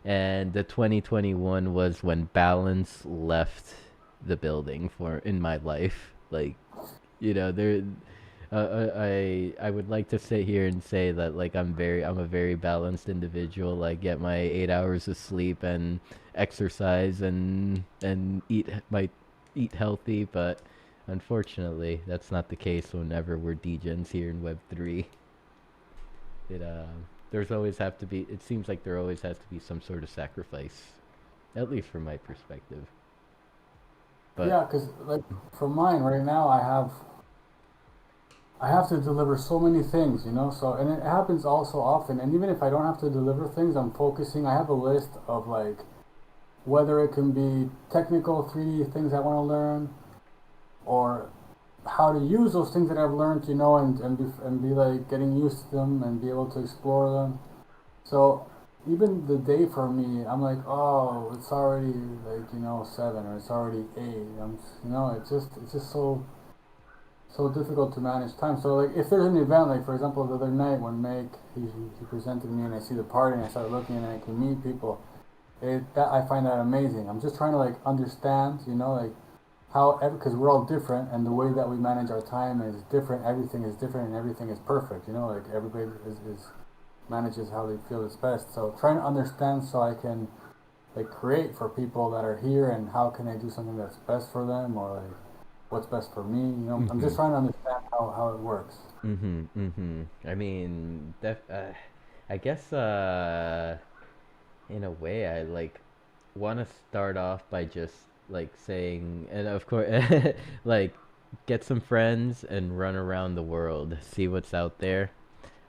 S1: And the 2021 was when balance left the building for in my life. Like, there I would like to sit here and say that like I'm a very balanced individual. Like get my 8 hours of sleep and exercise and eat healthy, but unfortunately that's not the case whenever we're degens here in Web3. It there's always have to be it seems like there always has to be some sort of sacrifice, at least from my perspective. But
S2: Yeah, because, like, for mine right now, I have to deliver so many things, you know. So, and it happens all so often. And even if I don't have to deliver things, I'm focusing. I have a list of like whether it can be technical 3D things I want to learn, or how to use those things that I've learned, you know, and be like getting used to them and be able to explore them. So even the day for me, I'm like, oh, it's already like, you know, 7, or it's already 8. You know, it's just so difficult to manage time. So like if there's an event, like for example the other night when Make he presented me and I see the party and I started looking and I can meet people, that I find that amazing. I'm just trying to like understand, you know, like how because we're all different and the way that we manage our time is different. Everything is different and everything is perfect. You know, like everybody is manages how they feel is best. So trying to understand so I can like create for people that are here and how can I do something that's best for them, or like what's best for me. You know, I'm
S1: mhm.
S2: just trying to understand how it works.
S1: I mean, I guess in a way I like want to start off by just like saying, and of course like get some friends and run around the world, see what's out there.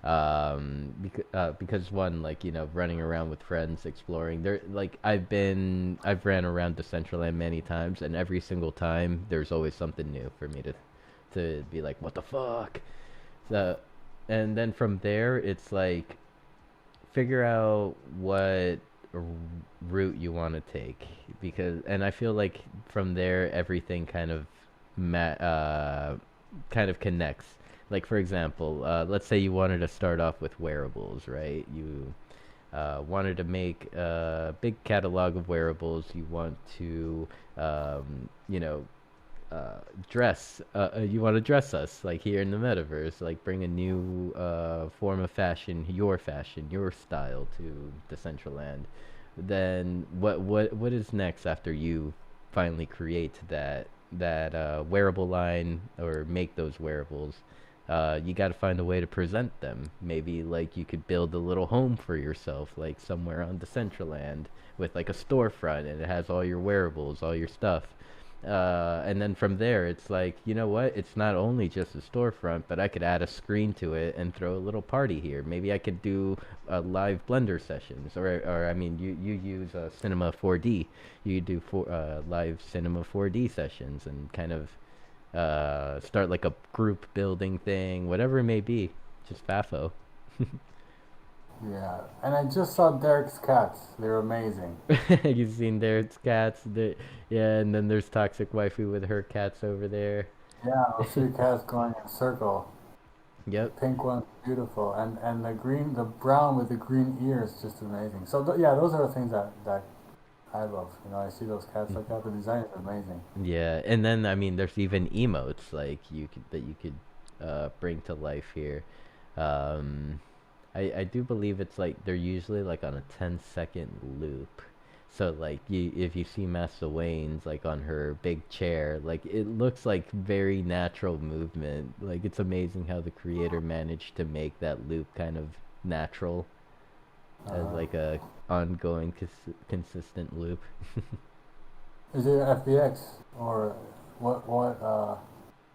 S1: Because one, like, running around with friends exploring there, like I've ran around Decentraland many times, and every single time there's always something new for me to be like, what the fuck. So, and then from there it's like figure out what r- route you want to take, because and I feel like from there everything kind of connects. Like for example, let's say you wanted to start off with wearables, right? You wanted to make a big catalog of wearables. You want to, um, you know, dress. You want to dress us like here in the metaverse, like bring a new form of fashion, your style to Decentraland. Then what is next after you finally create that wearable line or make those wearables? You got to find a way to present them. Maybe like you could build a little home for yourself, like somewhere on Decentraland with like a storefront, and it has all your wearables, all your stuff. And then from there, it's like, you know what? It's not only just a storefront, but I could add a screen to it and throw a little party here. Maybe I could do live Blender sessions, or I mean, you use Cinema 4D. You do live Cinema 4D sessions and kind of start like a group building thing, whatever it may be. Just FAFO.
S2: Yeah, and I just saw Derek's cats. They're amazing.
S1: You've seen there's cats, yeah, and then there's Toxic Waifu with her cats over there.
S2: Yeah, those three cats going in a circle. The
S1: Yep.
S2: pink one's beautiful, and the green, the brown with the green ears, just amazing. So yeah, those are the things that I love. You know, I see those cats like that. The design is amazing.
S1: Yeah, and then I mean, there's even emotes like you could bring to life here. Um, I do believe it's like they're usually like on a 10-second loop. So like if you see Massa Wayne's like on her big chair, like it looks like very natural movement. Like it's amazing how the creator managed to make that loop kind of natural as
S2: Uh,
S1: like a ongoing consistent loop.
S2: is it FBX or what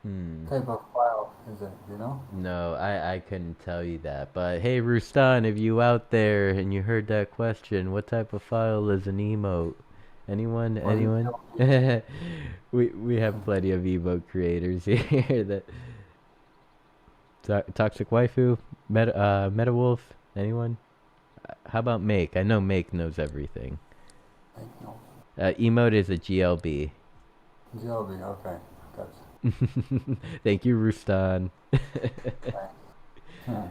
S1: Hmm.
S2: type of file is it? You know?
S1: No, I couldn't tell you that. But hey, Rustan, if you out there and you heard that question, what type of file is an emote? Anyone?
S2: Or is it
S1: Anyone?
S2: PLP?
S1: We have plenty of emote creators here. That Toxic Waifu, Meta Wolf. Anyone? How about Make? I know Make knows everything.
S2: Like, no.
S1: Emote is a GLB.
S2: GLB. Okay, gotcha.
S1: Thank you, Rustan.
S2: Thanks. Hmm.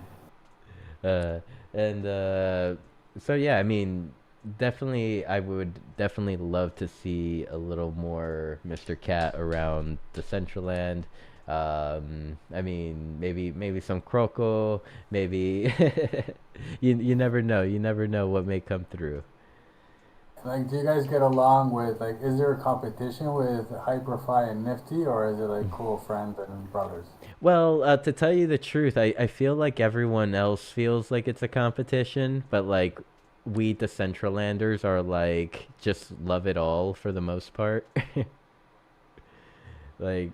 S1: uh, and so yeah, I mean, definitely, I would definitely love to see a little more Mr. Kat around the Decentraland. I mean, maybe some Croco, maybe you never know. You never know what may come through.
S2: Like, do you guys get along with like? Is there a competition with Hyperfly and Nifty, or is it like cool friends and brothers?
S1: Well, to tell you the truth, I feel like everyone else feels like it's a competition, but like we Decentralanders are like just love it all for the most part. like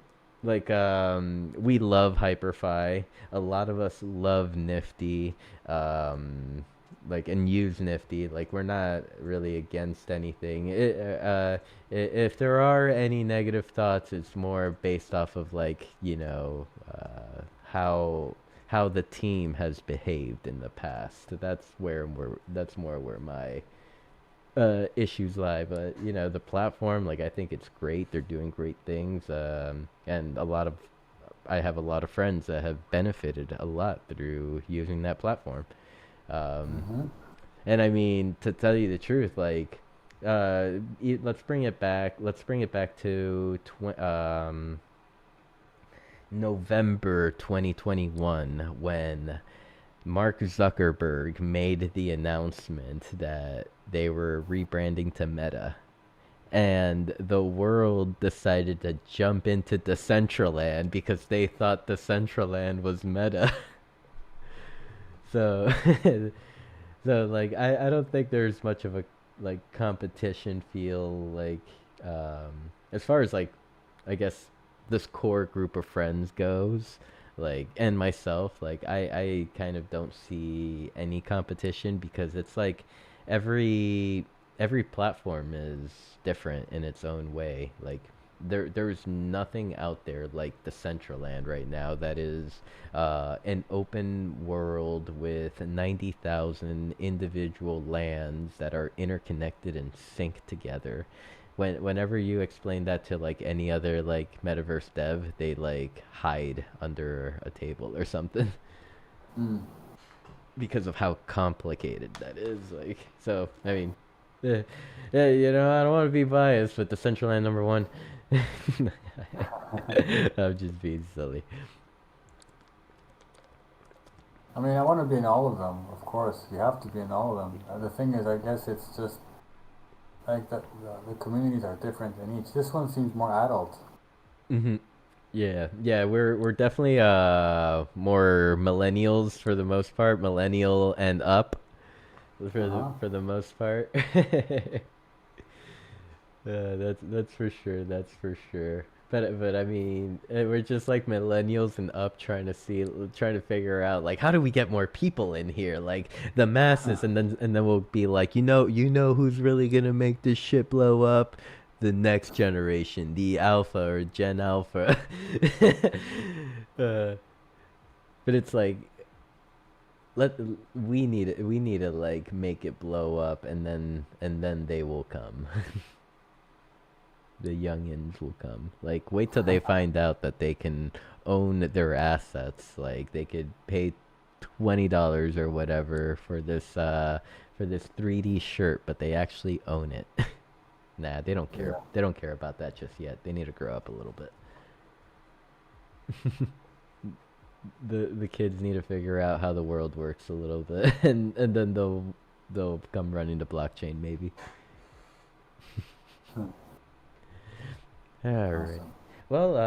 S1: we love Hyperfi. A lot of us love Nifty. Um and use Nifty. Like we're not really against anything. If there are any negative thoughts, it's more based off of like, how the team has behaved in the past. That's more where my issues lie. But the platform, like I think it's great. They're doing great things, and I have a lot of friends that have benefited a lot through using that platform. um,
S2: Mm-hmm.
S1: and I mean, to tell you the truth, like let's bring it back, to November 2021, when Mark Zuckerberg made the announcement that they were rebranding to Meta, and the world decided to jump into Decentraland because they thought Decentraland was Meta. So So like I don't think there's much of a like competition feel like as far as like I guess this core group of friends goes, like and myself, like I kind of don't see any competition because it's like every every platform is different in its own way. Like there's nothing out there like Decentraland right now that is an open world with 90,000 individual lands that are interconnected and synced together. Whenever you explain that to like any other like metaverse dev, they like hide under a table or something
S2: Mm.
S1: because of how complicated that is. Like, so I mean, yeah, yeah, I don't want to be biased, but Decentraland number one. I'm just being silly.
S2: I mean, I want to be in all of them, of course. You have to be in all of them. The thing is, I guess it's just like the communities are different in each. This one seems more adult.
S1: Hmm. Yeah, yeah, we're definitely more millennials for the most part, millennial and up
S2: Uh huh.
S1: for the most part. That's for sure. That's for sure. But I mean, we're just like millennials and up trying to figure out like how do we get more people in here, like the masses, and then we'll be like, you know who's really gonna make this shit blow up? The next generation, the Alpha or Gen Alpha. uh, but it's like let we need to like make it blow up, and then they will come. The youngins will come. Like, wait till they find out that they can own their assets. Like, they could pay $20 or whatever for this 3D shirt, but they actually own it. Nah, they don't care.
S2: Yeah.
S1: They don't care about that just yet. They need to grow up a little bit. The kids need to figure out how the world works a little bit, and then they'll come running to blockchain maybe. All right.
S2: Awesome.
S1: Well,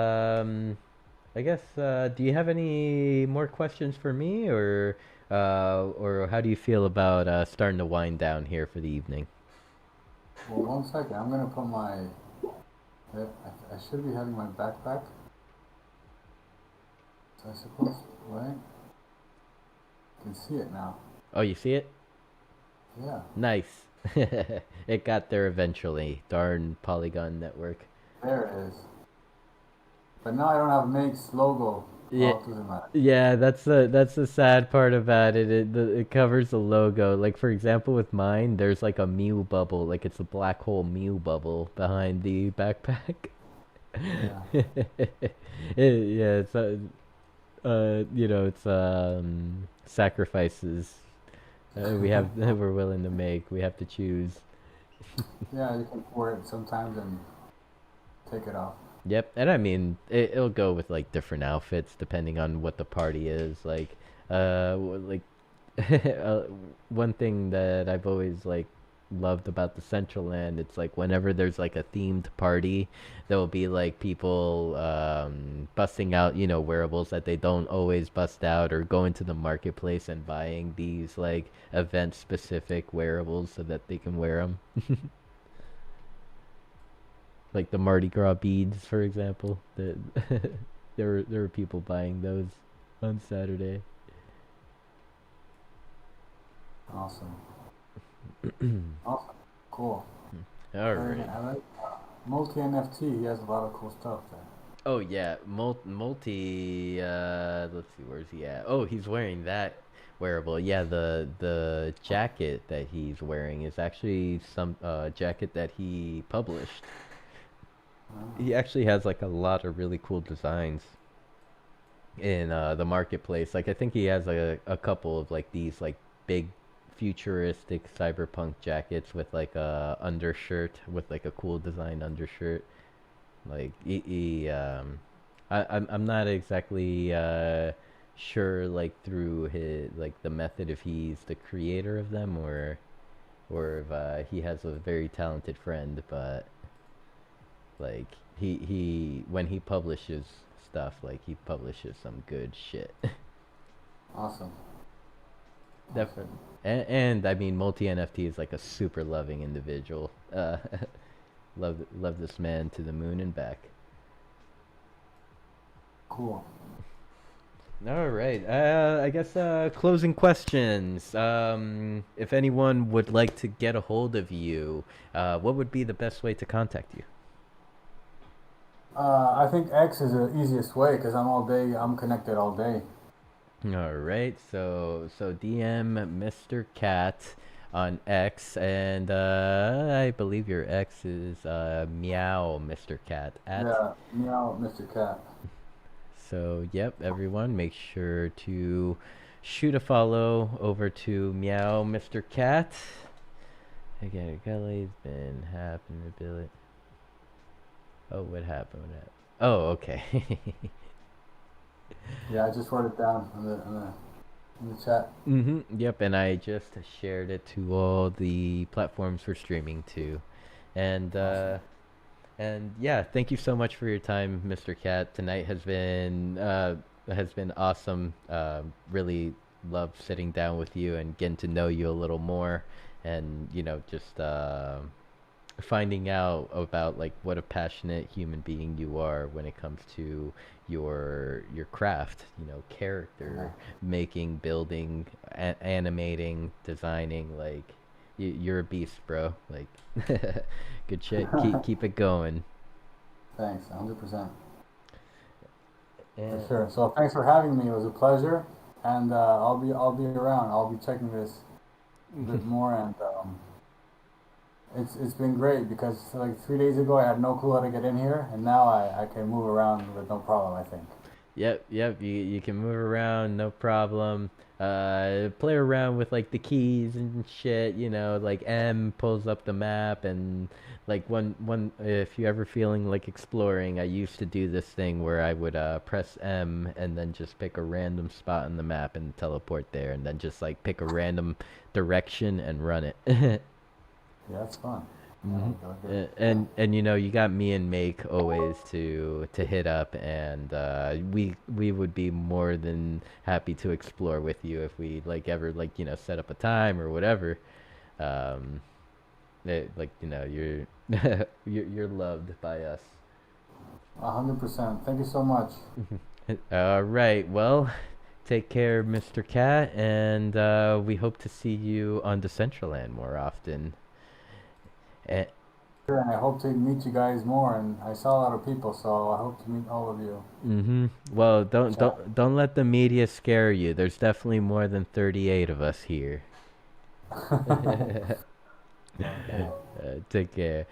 S1: I guess do you have any more questions for me, or how do you feel about starting to wind down here for the evening?
S2: Well, one second. I'm gonna put my. I should be having my backpack. So I suppose, right? You can see it now.
S1: Oh, you see it?
S2: Yeah.
S1: Nice. It got there eventually. Darn Polygon network.
S2: There it is. But now I don't have Nate's logo.
S1: Yeah,
S2: Well, it doesn't matter.
S1: yeah. That's the sad part about it. It covers the logo. Like for example, with mine, there's like a Mew bubble. Like it's a black hole Mew bubble behind the backpack.
S2: Yeah.
S1: Yeah, it's it's sacrifices we have we're willing to make. We have to choose.
S2: Yeah, you can wear it sometimes and take it off.
S1: Yep, and I mean it'll go with like different outfits depending on what the party is. Like, like uh, one thing that I've always like loved about the Central Land, it's like whenever there's like a themed party, there will be like people busting out, wearables that they don't always bust out, or going to the marketplace and buying these like event specific wearables so that they can wear them. Like the Mardi Gras beads, for example. There were people buying those on Saturday.
S2: Awesome. Awesome. Cool.
S1: All
S2: And
S1: right.
S2: I like Multi NFT. He has a lot of cool stuff there.
S1: Oh yeah, multi. Let's see, where's he at? Oh, he's wearing that wearable. Yeah, the jacket that he's wearing is actually some jacket that he published.
S2: Ah,
S1: He actually has like a lot of really cool designs in the marketplace. Like I think he has a couple of like these like big futuristic cyberpunk jackets with like a undershirt with like a cool design undershirt. Like I'm not exactly sure like through his like the method if he's the creator of them or if he has a very talented friend, but like he when he publishes stuff, like he publishes some good shit.
S2: awesome. Awesome.
S1: Definitely. And I mean, multi NFT is like a super loving individual. Love this man to the moon and back.
S2: Cool.
S1: All right. I guess closing questions. If anyone would like to get a hold of you, what would be the best way to contact you?
S2: I think X is the easiest way because I'm all day. I'm connected all day.
S1: All right. So DM Mr. Kat on X, and I believe your X is Meow Mr. Kat at.
S2: Yeah, meow, Mr. Kat.
S1: So yep, everyone, make sure to shoot a follow over to Meow Mr. Kat. Again, Kelly's been happening to Billy. Oh, what happened? What happened? Oh, okay.
S2: Yeah, I just wrote it down in the chat.
S1: Yep, and I just shared it to all the platforms for streaming too. And
S2: Awesome.
S1: and yeah, thank you so much for your time, Mr. Kat. Tonight has been awesome. Really love sitting down with you and getting to know you a little more, and just finding out about like what a passionate human being you are when it comes to your craft,
S2: Yeah.
S1: character making, building, animating, designing. Like you're a beast, bro. Like good shit. Keep it going.
S2: Thanks, 100%. For
S1: And
S2: sure. So thanks for having me. It was a pleasure, and I'll be around. I'll be checking this a bit more, and it's been great because like 3 days ago I had no clue how to get in here, and now I can move around with no problem. I think.
S1: yep. You can move around, no problem. Play around with like the keys and shit. Like M pulls up the map, and like one if you ever feeling like exploring, I used to do this thing where I would press M and then just pick a random spot on the map and teleport there, and then just like pick a random direction and run it.
S2: Yeah, that's fun.
S1: hmm
S2: Go ahead. Yeah.
S1: and you got me and Make always to hit up, and we would be more than happy to explore with you if we like ever like set up a time or whatever. Um, like you're you're loved by us.
S2: 100%. Thank you so much.
S1: All right, well, take care, Mr. Cat, and we hope to see you on Decentraland more often. Eh,
S2: Sure, and I hope to meet you guys more. And I saw a lot of people, so I hope to meet all of you.
S1: Well,
S2: In the
S1: don't
S2: chat.
S1: don't let the media scare you. There's definitely more than 38 of us here.
S2: Okay.
S1: Take care.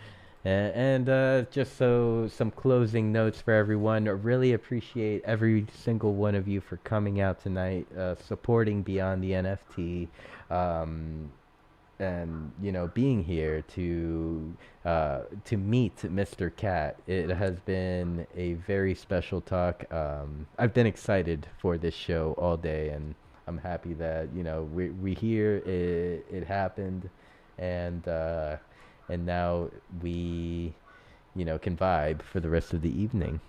S1: And just so some closing notes for everyone. I really appreciate every single one of you for coming out tonight, supporting Beyond the NFT, um, and being here to meet Mr. Kat. It has been a very special talk. I've been excited for this show all day, and I'm happy that we here. It happened, and now we can vibe for the rest of the evening.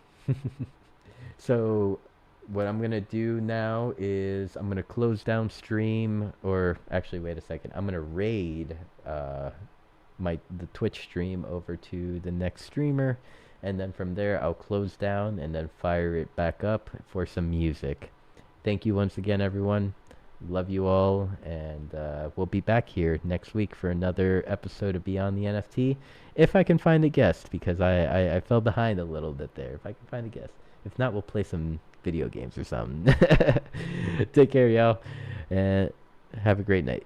S1: So what I'm gonna do now is I'm gonna close down stream, or actually wait a second, I'm gonna raid the Twitch stream over to the next streamer, and then from there I'll close down and then fire it back up for some music. Thank you once again, everyone. Love you all, and we'll be back here next week for another episode of Beyond the NFT. If I can find a guest, because I fell behind a little bit there. If I can find a guest. If not, we'll play some video games or something. Take care, y'all, and have a great night.